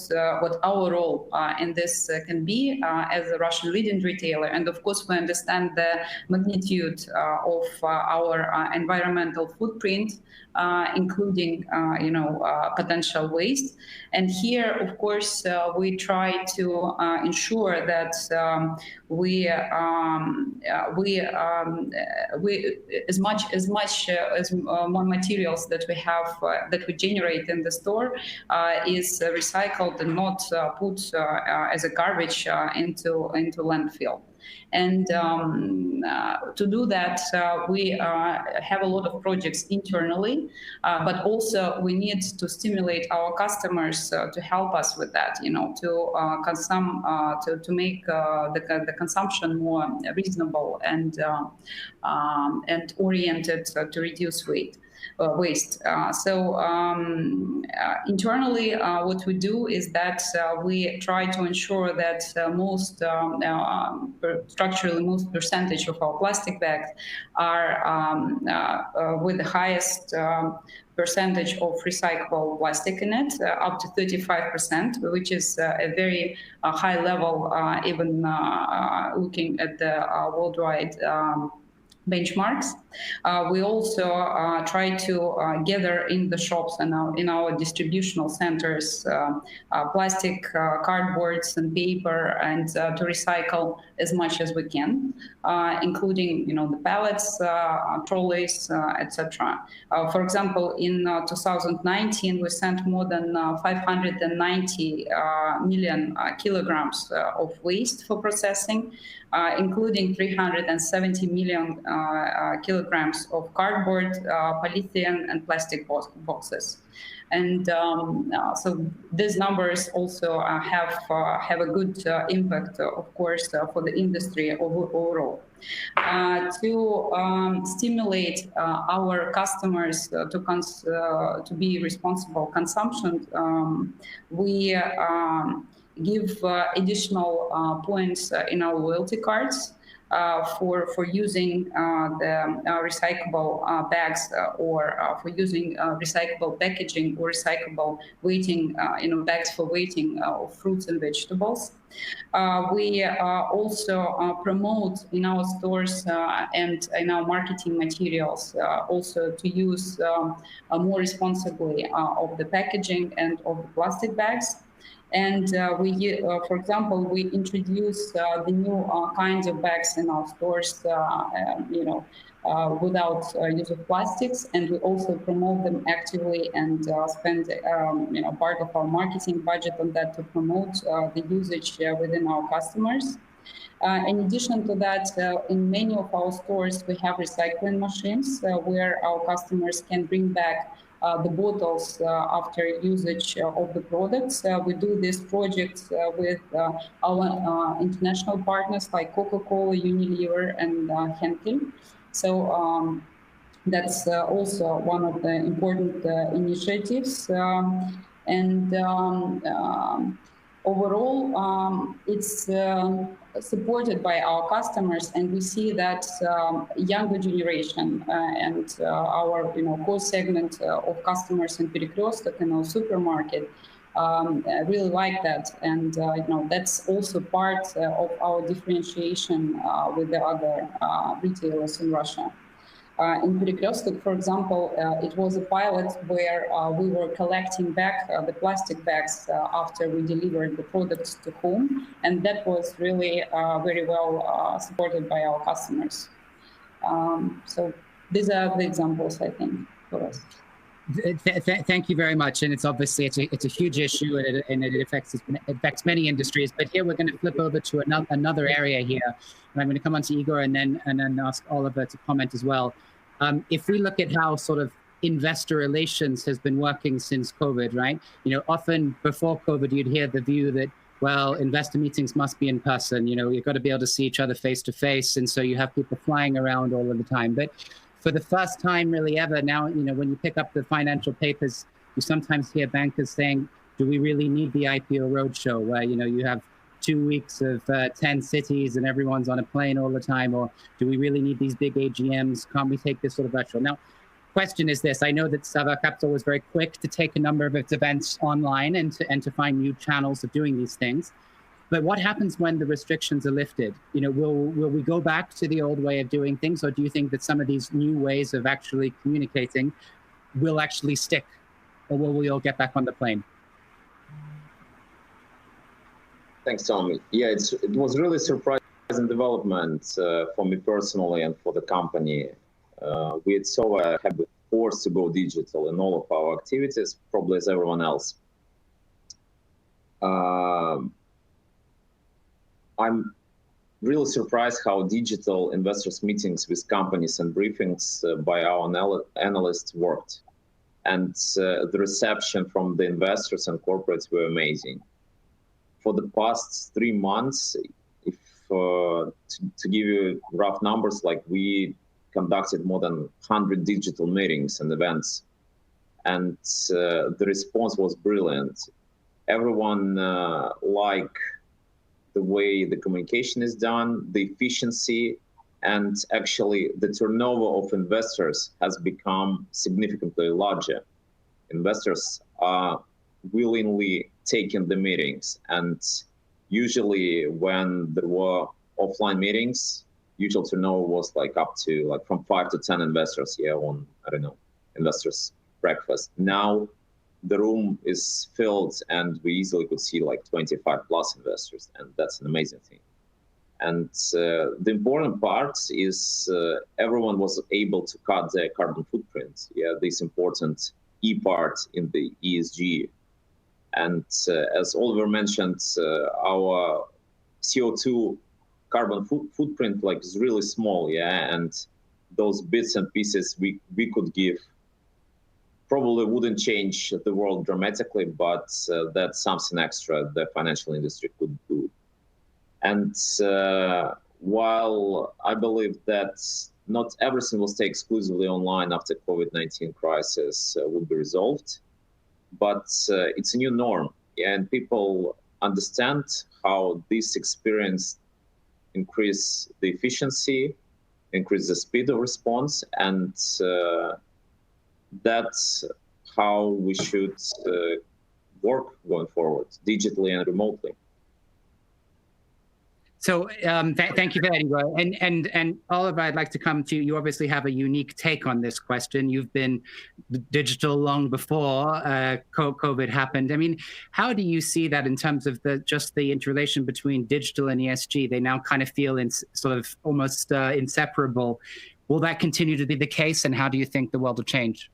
our role in this can be as a Russian leading retailer. And of course, we understand the magnitude of our environmental footprint, including potential waste. And here, of course, we try to ensure that we as much as more materials that we have that we generate in the store is recycled and not put as a garbage into landfill. And to do that, we have a lot of projects internally, but also we need to stimulate our customers to help us with that, to make the consumption more reasonable and oriented to reduce waste. Internally, what we do is that we try to ensure that structurally most percentage of our plastic bags are with the highest percentage of recyclable plastic in it, up to 35%, which is a very high level, even looking at the worldwide benchmarks. We also try to gather in the shops and in our distributional centers plastic, cardboards and paper, and to recycle as much as we can, including the pallets, trolleys, etc. For example, in 2019, we sent more than 590 million kilograms of waste for processing, including 370 million kilograms of cardboard, polyethylene, and plastic boxes. And so these numbers also have a good impact, of course, for the industry overall. To stimulate our customers to be responsible consumption, we give additional points in our loyalty cards for using the recyclable bags or for using recyclable packaging or recyclable weighting, bags for weighting of fruits and vegetables. We also promote in our stores and in our marketing materials also to use more responsibly of the packaging and of the plastic bags. And for example, we introduce the new kinds of bags in our stores, without use of plastics, and we also promote them actively and spend part of our marketing budget on that to promote the usage within our customers. In addition to that, in many of our stores, we have recycling machines where our customers can bring back the bottles after usage of the products. We do these projects with our international partners like Coca-Cola, Unilever, and Henkel. So that's also one of the important initiatives. Overall, it's supported by our customers, and we see that younger generation and our core segment of customers in Перекресток and our supermarket really like that, and that's also part of our differentiation with the other retailers in Russia. In Перекресток, for example, it was a pilot where we were collecting back the plastic bags after we delivered the products to home, and that was really very well supported by our customers. So these are the examples, I think, for us. Thank you very much, and it's obviously it's a huge issue, and it affects many industries. But here we're going to flip over to another area here, and I'm going to come on to Igor and then ask Oliver to comment as well. If we look at how sort of investor relations has been working since COVID, right? Often before COVID, you'd hear the view that, well, investor meetings must be in person. You've got to be able to see each other face to face, and so you have people flying around all of the time. But for the first time really ever now, when you pick up the financial papers, you sometimes hear bankers saying, do we really need the IPO roadshow where, you have 2 weeks of 10 cities and everyone's on a plane all the time? Or do we really need these big AGMs? Can't we take this sort of virtual? Now, question is this. I know that Sava Capital was very quick to take a number of its events online and to find new channels of doing these things. But what happens when the restrictions are lifted? Will we go back to the old way of doing things, or do you think that some of these new ways of actually communicating will actually stick, or will we all get back on the plane? Thanks, Tommy. Yeah, it was really surprising development for me personally and for the company. We at SOVA have been forced to go digital in all of our activities, probably as everyone else. I'm really surprised how digital investors meetings with companies and briefings by our analysts worked. And the reception from the investors and corporates were amazing. For the past 3 months, if to give you rough numbers, like we conducted more than 100 digital meetings and events. And the response was brilliant. Everyone liked the way the communication is done, the efficiency, and actually the turnover of investors has become significantly larger. Investors are willingly taking the meetings, and usually when there were offline meetings, usual turnover was up to from 5 to 10 investors on, I don't know, investors breakfast. Now the room is filled and we easily could see 25 plus investors, and that's an amazing thing. And the important part is everyone was able to cut their carbon footprint. This important E part in the ESG. And as Oliver mentioned, our CO2 carbon footprint is really small, and those bits and pieces we could give probably wouldn't change the world dramatically, but that's something extra the financial industry could do. And while I believe that not everything will stay exclusively online after COVID-19 crisis will be resolved, but it's a new norm, and people understand how this experience increase the efficiency, increase the speed of response, and that's how we should work going forward, digitally and remotely. So thank you for that, Igor. And Oliver, I'd like to come to you. You obviously have a unique take on this question. You've been digital long before COVID happened. I mean, how do you see that in terms of just the interrelation between digital and ESG? They now kind of feel sort of almost inseparable. Will that continue to be the case, and how do you think the world will change?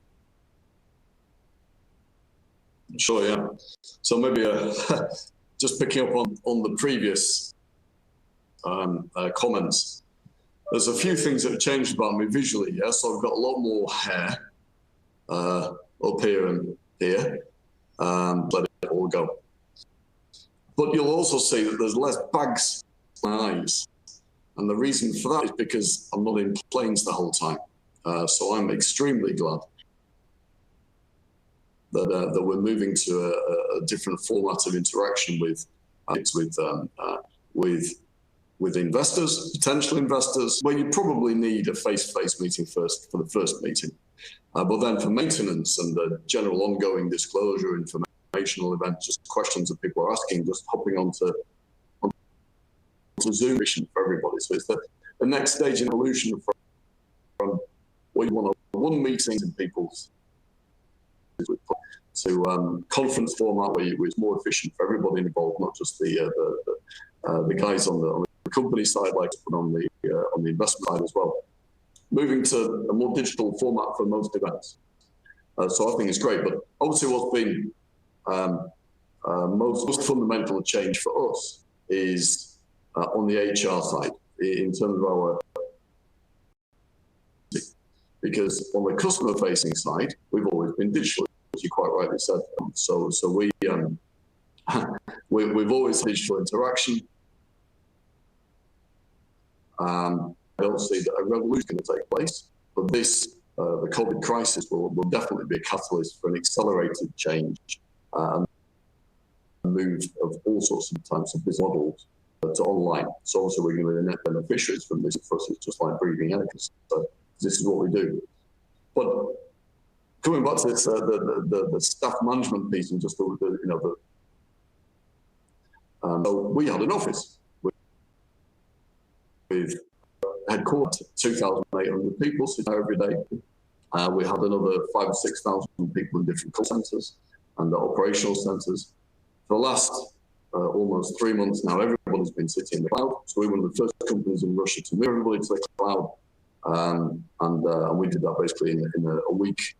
Sure, yeah. So maybe just picking up on the previous comments. There's a few things that have changed about me visually, yeah? So I've got a lot more hair up here and here. Let it all go. But you'll also see that there's less bags in my eyes. And the reason for that is because I'm not in planes the whole time. So I'm extremely glad that we're moving to a different format of interaction with investors, potential investors, where you probably need a face-to-face meeting first for the first meeting. But then for maintenance and the general ongoing disclosure, informational events, just questions that people are asking, just hopping onto Zoom for everybody. So it's the next stage in evolution from what you want one meeting in people's to conference format where it's more efficient for everybody involved, not just the guys on the company side, like on the investment side as well. Moving to a more digital format for most events. So I think it's great, but obviously what's been most fundamental change for us is on the HR side in terms of our, because on the customer facing side, we've always been digital, as you quite rightly said. So we've always had digital interaction. I don't see that a revolution going to take place, but this, the COVID crisis will definitely be a catalyst for an accelerated change and move of all sorts of types of business models to online. So obviously we're going to be the net beneficiaries from this. For us, it's just like breathing air. So this is what we do. But coming back to this, the staff management piece and just so we had an office with headquarters, 2,800 people sitting there every day. We had another 5,000 or 6,000 people in different call centres and operational centres. For the last almost 3 months now, everybody's been sitting in the cloud. So we were one of the first companies in Russia to move everybody to the cloud. And we did that basically in a week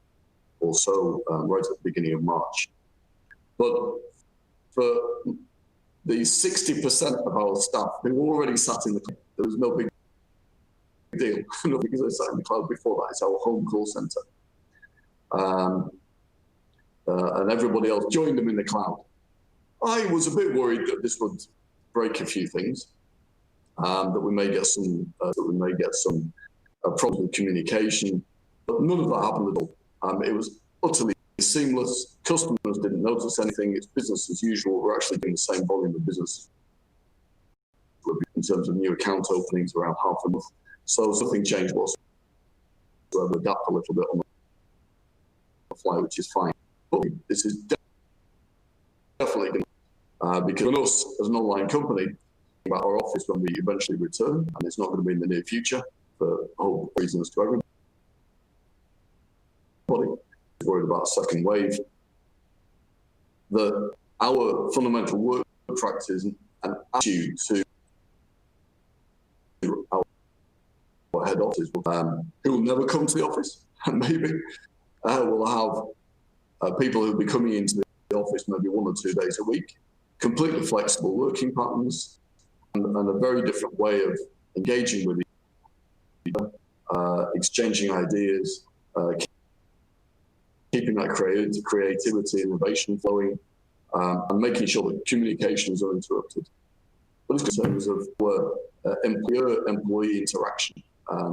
or so, right at the beginning of March. But for the 60% of our staff who already sat in the cloud, there was no big deal, not because they sat in the cloud before that. It's our home call centre. And everybody else joined them in the cloud. I was a bit worried that this would break a few things, that we may get some problems with communication, but none of that happened at all. It was utterly seamless. Customers didn't notice anything. It's business as usual. We're actually doing the same volume of business in terms of new account openings, around half a month. So nothing changed whatsoever. Adapt a little bit on the fly, which is fine. But this is definitely because for us as an online company, about our office when we eventually return, and it's not going to be in the near future for whole reasons to everybody. Worried about a second wave. Our fundamental work practice and attitude to our head office, who will never come to the office, and maybe we'll have people who'll be coming into the office maybe 1 or 2 days a week, completely flexible working patterns, and a very different way of engaging with each other, exchanging ideas, keeping that creativity, innovation flowing, and making sure that communications are uninterrupted. But it's in terms of employer-employee interaction.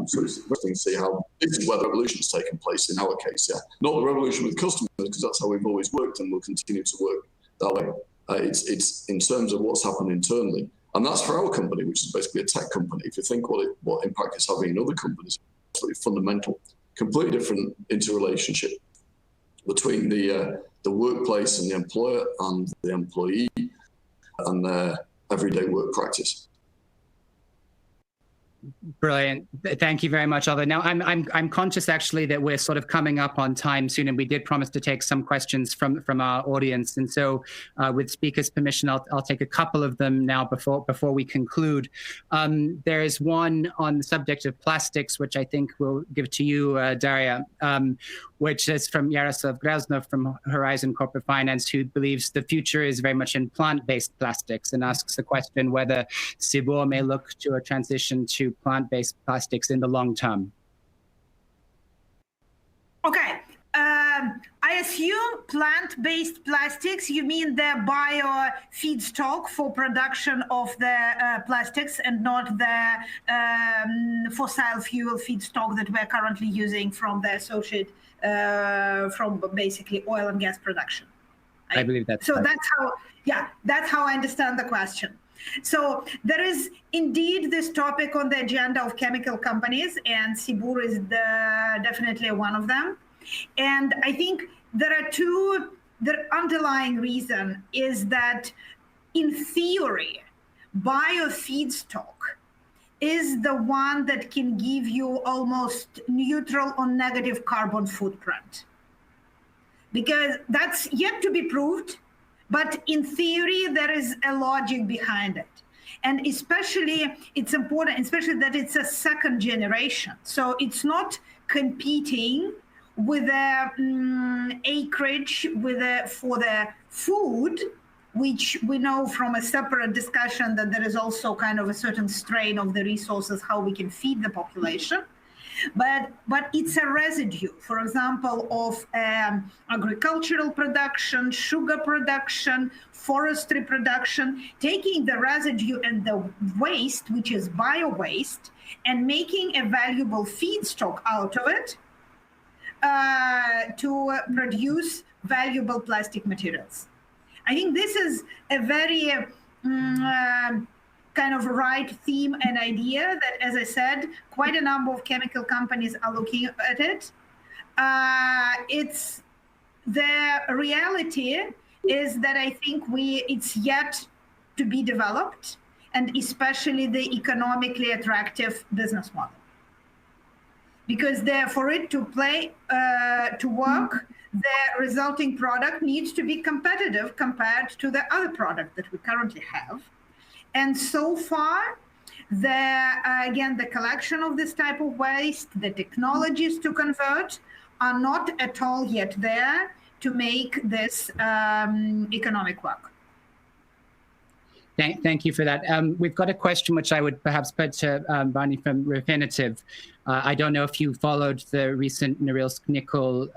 So it's interesting to see how this is where the revolution is taking place in our case. Yeah, not the revolution with customers, because that's how we've always worked and will continue to work that way. It's in terms of what's happened internally, and that's for our company, which is basically a tech company. If you think what impact it's having in other companies, it's absolutely fundamental, completely different interrelationship between the workplace and the employer and the employee and their everyday work practice. Brilliant. Thank you very much, Alva. Now, I'm conscious actually that we're sort of coming up on time soon, and we did promise to take some questions from our audience. And so, with speakers' permission, I'll take a couple of them now before we conclude. There is one on the subject of plastics, which I think we'll give to you, Darya, which is from Yaroslav Graznov from Horizon Corporate Finance, who believes the future is very much in plant-based plastics, and asks the question whether Sibur may look to a transition to plant-based plastics in the long term. Okay. I assume plant-based plastics, you mean the bio feedstock for production of the plastics and not the fossil fuel feedstock that we're currently using from the associate, from basically oil and gas production. I believe that's so right. That's how I understand the question. So there is indeed this topic on the agenda of chemical companies, and Sibur is definitely one of them. And I think there are two. The underlying reason is that, in theory, biofeedstock is the one that can give you almost neutral or negative carbon footprint, because that's yet to be proved. But in theory, there is a logic behind it. And especially, it's important, especially that it's a second generation. So it's not competing with the acreage for the food, which we know from a separate discussion that there is also kind of a certain strain of the resources, how we can feed the population. But it's a residue, for example, of agricultural production, sugar production, forestry production, taking the residue and the waste, which is bio-waste, and making a valuable feedstock out of it to produce valuable plastic materials. I think this is a very kind of right theme and idea that, as I said, quite a number of chemical companies are looking at it. It's the reality is that I think it's yet to be developed, and especially the economically attractive business model. Because for it to work, the resulting product needs to be competitive compared to the other product that we currently have. And so far, the collection of this type of waste, the technologies to convert are not at all yet there to make this economic work. Thank you for that. We've got a question which I would perhaps put to Barney from Refinitiv. I don't know if you followed the recent Norilsk nickel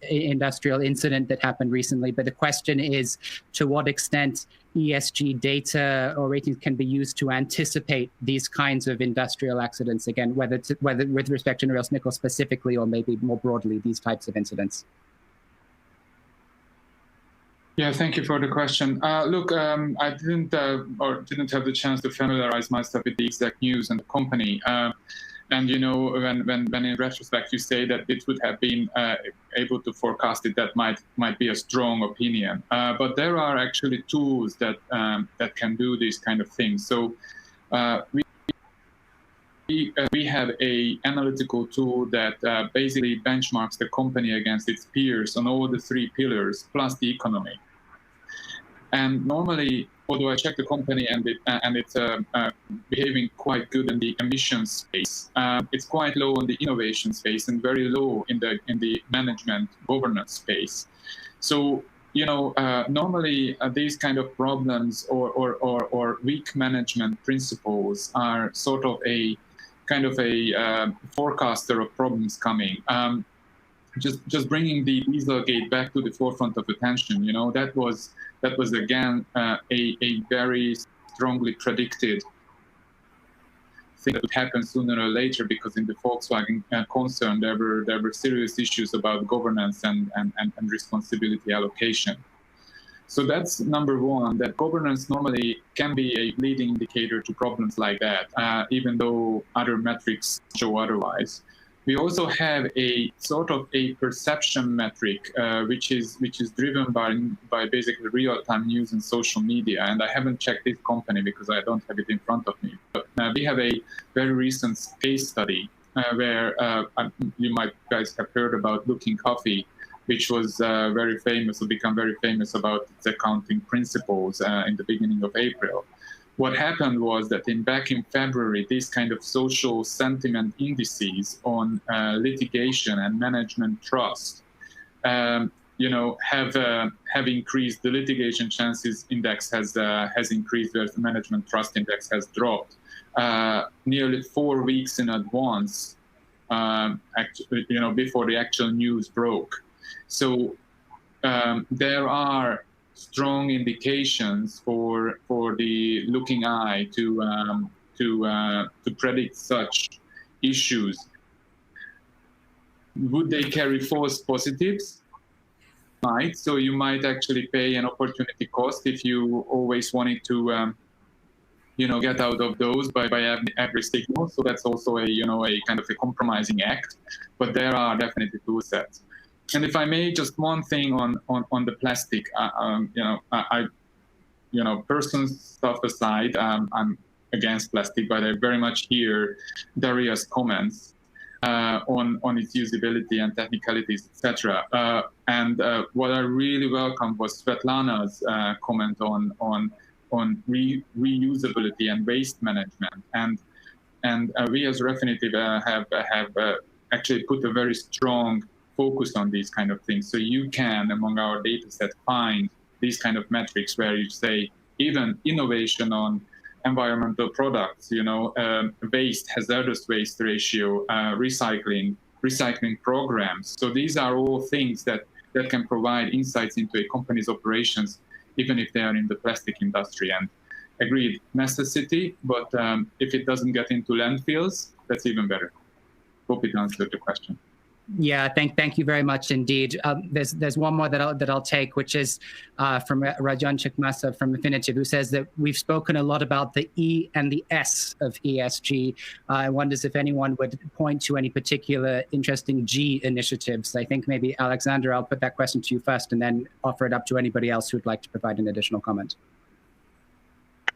industrial incident that happened recently, but the question is to what extent ESG data or ratings can be used to anticipate these kinds of industrial accidents, again, whether with respect to Norilsk nickel specifically or maybe more broadly these types of incidents. Yeah, thank you for the question. Look, I didn't have the chance to familiarize myself with the exact news and the company. And you know, when in retrospect you say that it would have been able to forecast it, that might be a strong opinion. But there are actually tools that can do these kind of things. So we have a analytical tool that basically benchmarks the company against its peers on all the three pillars plus the economy. And normally, although I check the company and it's behaving quite good in the emissions space, it's quite low in the innovation space and very low in the management governance space. So you know, normally these kind of problems or weak management principles are sort of a kind of a forecaster of problems coming. Just bringing the Dieselgate back to the forefront of attention, you know, that was again a very strongly predicted thing that would happen sooner or later, because in the Volkswagen concern there were serious issues about governance and responsibility allocation. So that's number one, that governance normally can be a leading indicator to problems like that, even though other metrics show otherwise. We also have a sort of a perception metric, which is driven by basically real-time news and social media. And I haven't checked this company because I don't have it in front of me. But We have a very recent case study where you might guys have heard about Looking Coffee, which was very famous, or become very famous about its accounting principles in the beginning of April. What happened was that back in February, these kind of social sentiment indices on litigation and management trust, have increased. The litigation chances index has increased, whereas the management trust index has dropped nearly 4 weeks in advance, before the actual news broke. So there are strong indications for the looking eye to predict such issues. Would they carry false positives? Might. So you might actually pay an opportunity cost if you always wanted to get out of those by every signal. So that's also a kind of a compromising act. But there are definitely tool sets. And if I may, just one thing on the plastic, personal stuff aside, I'm against plastic, but I very much hear Darya's comments on its usability and technicalities, etc. And what I really welcome was Svetlana's comment on reusability and waste management. And we as Refinitiv have actually put a very strong focus on these kind of things. So you can, among our data set, find these kind of metrics where you say even innovation on environmental products, waste, hazardous waste ratio, recycling programs. So these are all things that can provide insights into a company's operations, even if they are in the plastic industry. And agreed, necessity, but if it doesn't get into landfills, that's even better. Hope it answered the question. Yeah, thank you very much indeed. There's one more that I'll take, which is from Rajan Chikmasa from Refinitiv, who says that we've spoken a lot about the E and the S of ESG. I wonders if anyone would point to any particular interesting G initiatives. I think maybe Alexander, I'll put that question to you first, and then offer it up to anybody else who'd like to provide an additional comment.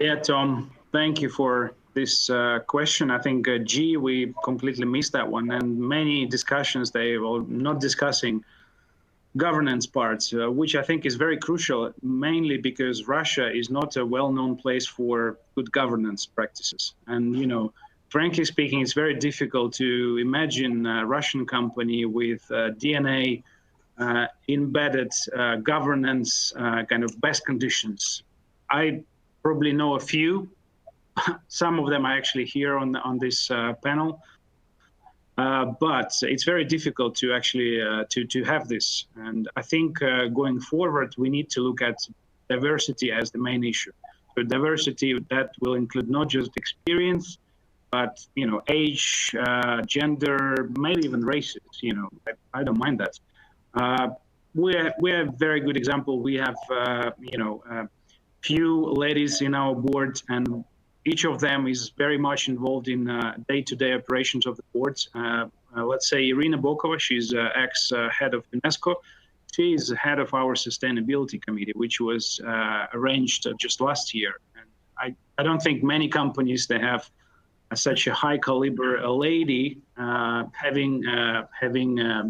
Yeah, Tom, thank you for this question. I think G, we completely missed that one, and many discussions they were not discussing governance parts, which I think is very crucial, mainly because Russia is not a well-known place for good governance practices. And, frankly speaking, it's very difficult to imagine a Russian company with DNA embedded governance kind of best conditions. I probably know a few. Some of them are actually here on this panel, but it's very difficult to actually to have this. And I think going forward, we need to look at diversity as the main issue. So diversity that will include not just experience, but age, gender, maybe even races. I don't mind that. We have a very good example. We have few ladies in our board, and each of them is very much involved in day-to-day operations of the boards. Let's say Irina Bokova, she's ex-head of UNESCO. She is head of our sustainability committee, which was arranged just last year. And I don't think many companies, they have such a high caliber lady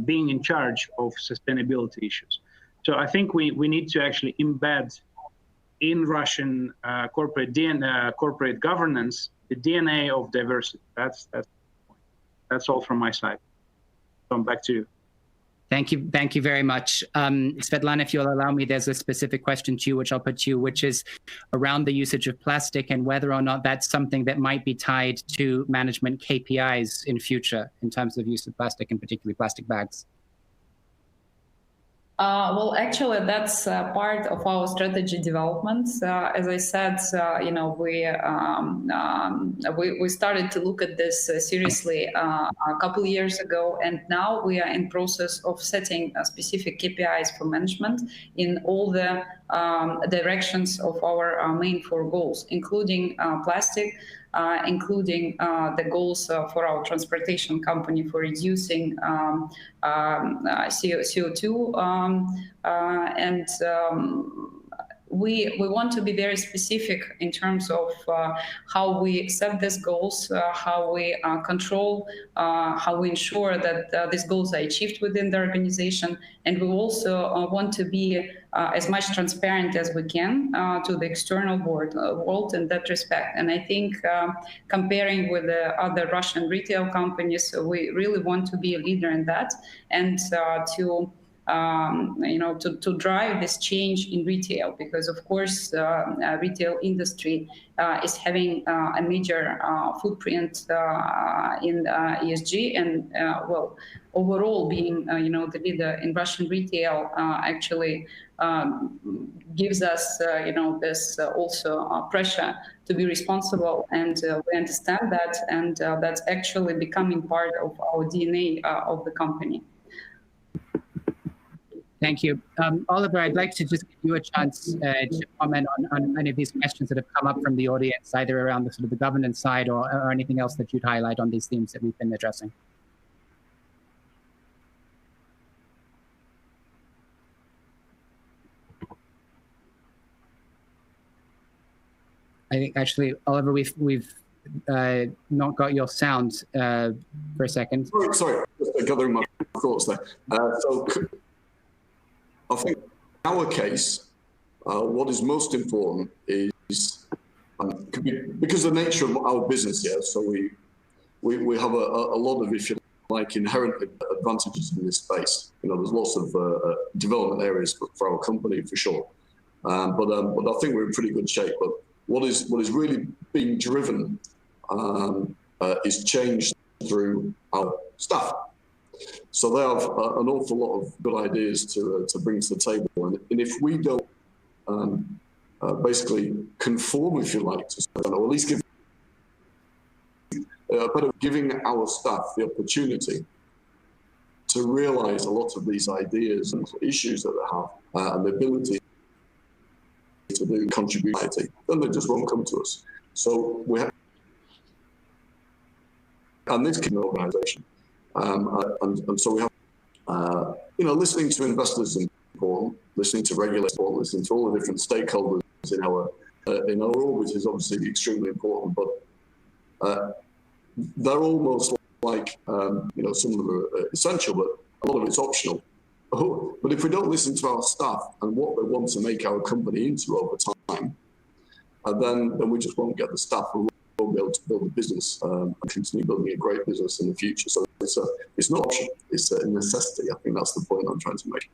being in charge of sustainability issues. So I think we need to actually embed in Russian corporate governance the DNA of diversity. That's all from my side. So back to you. Thank you very much. Svetlana, if you'll allow me, there's a specific question to you, which I'll put to you, which is around the usage of plastic and whether or not that's something that might be tied to management KPIs in future in terms of use of plastic, and particularly plastic bags. Well, actually, that's part of our strategy development. As I said, we started to look at this seriously a couple of years ago, and now we are in process of setting specific KPIs for management in all the directions of our main 4 goals, including plastic, including the goals for our transportation company for reducing CO2. And we want to be very specific in terms of how we set these goals, how we control, how we ensure that these goals are achieved within the organization. And we also want to be as much transparent as we can to the external world in that respect. And I think comparing with the other Russian retail companies, we really want to be a leader in that, and to drive this change in retail, because of course retail industry is having a major footprint in ESG, and overall being the leader in Russian retail actually gives us this also pressure to be responsible, and we understand that, and that's actually becoming part of our DNA of the company. Thank you. Oliver, I'd like to just give you a chance to comment on any of these questions that have come up from the audience, either around the sort of the governance side or anything else that you'd highlight on these themes that we've been addressing. I think actually, Oliver, we've not got your sound for a second. Sorry, just gathering my thoughts there. So I think in our case, what is most important is, because of the nature of our business here, so we have a lot of, if you like, inherent advantages in this space. There's lots of development areas for our company, for sure. But I think we're in pretty good shape. But what is really being driven is change through our staff. So they have an awful lot of good ideas to bring to the table. And if we don't basically conform, if you like, to or at least giving our staff the opportunity to realize a lot of these ideas and issues that they have, and the ability to do contribute, then they just won't come to us. So we have, and this can be an organization. And so we have, listening to investors is important, listening to regulators is important, listening to all the different stakeholders in our orbit is obviously extremely important. But they're almost like, some of them are essential, but a lot of it's optional. But if we don't listen to our staff and what they want to make our company into over time, then we just won't get the staff who will be able to build a business and continue building a great business in the future. So it's not an option, it's a necessity. I think that's the point I'm trying to make.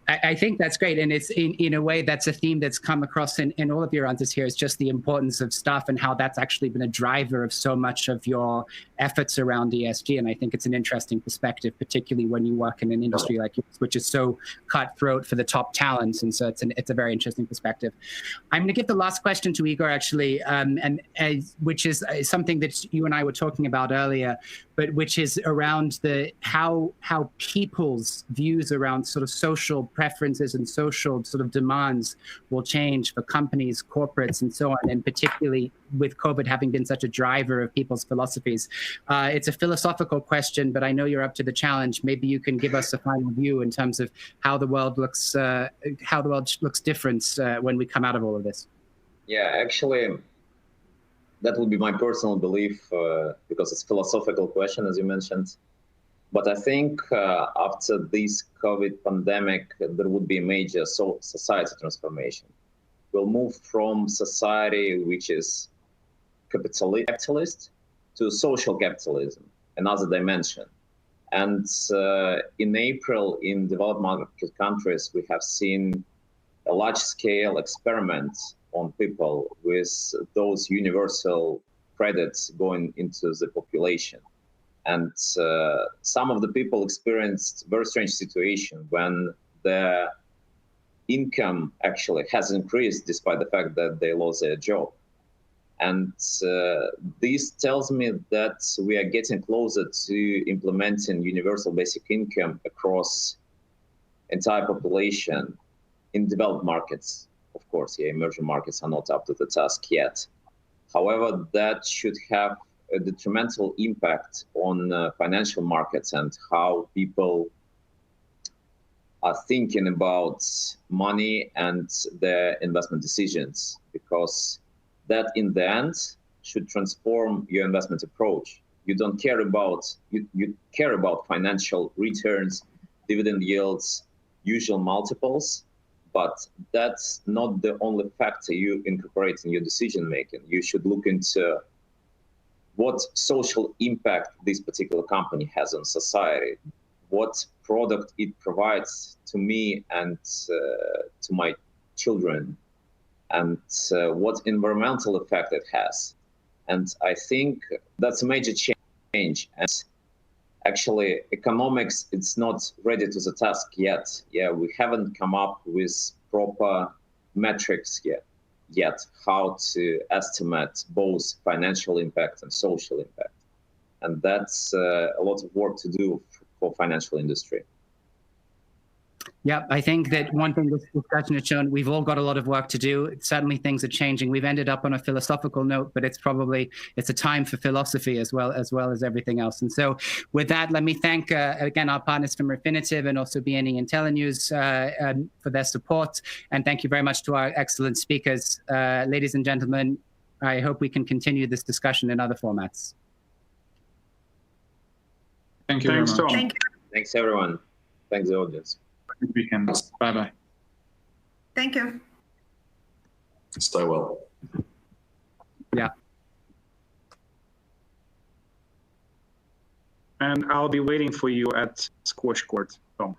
I think that's great. And it's in a way, that's a theme that's come across in all of your answers here, is just the importance of staff and how that's actually been a driver of so much of your efforts around ESG. And I think it's an interesting perspective, particularly when you work in an industry like yours, which is so cutthroat for the top talents. And so it's a very interesting perspective. I'm going to give the last question to Igor, actually, which is something that you and I were talking about earlier, but which is around how people's views around sort of social preferences and social sort of demands will change for companies, corporates, and so on, and particularly with COVID having been such a driver of people's philosophies. It's a philosophical question, but I know you're up to the challenge. Maybe you can give us a final view in terms of how the world looks different when we come out of all of this. Yeah, actually, that would be my personal belief, because it's a philosophical question, as you mentioned. But I think after this COVID pandemic, there would be a major society transformation. We'll move from society which is capitalist to social capitalism, another dimension. And in April, in developed market countries, we have seen a large-scale experiment on people with those universal credits going into the population. And some of the people experienced a very strange situation when their income actually has increased despite the fact that they lost their job. And this tells me that we are getting closer to implementing universal basic income across entire population in developed markets. Of course, emerging markets are not up to the task yet. However, that should have a detrimental impact on financial markets and how people are thinking about money and their investment decisions, because that in the end should transform your investment approach. You don't care about, you care about financial returns, dividend yields, usual multiples, but that's not the only factor you incorporate in your decision making. You should look into what social impact this particular company has on society, what product it provides to me and to my children, and what environmental effect it has. And I think that's a major change. And actually, economics, it's not ready to the task yet. Yeah, we haven't come up with proper metrics yet how to estimate both financial impact and social impact. And that's a lot of work to do for financial industry. Yeah, I think that one thing this discussion has shown, we've all got a lot of work to do. Certainly things are changing. We've ended up on a philosophical note, but it's a time for philosophy as well as everything else. And so with that, let me thank, again, our partners from Refinitiv and also BNE IntelliNews for their support. And thank you very much to our excellent speakers. Ladies and gentlemen, I hope we can continue this discussion in other formats. Thank you very much. Thank you. Thanks, everyone. Thanks, the audience. Good weekend. Bye-bye. Thank you. Stay well. Yeah. And I'll be waiting for you at Squash Court, Tom.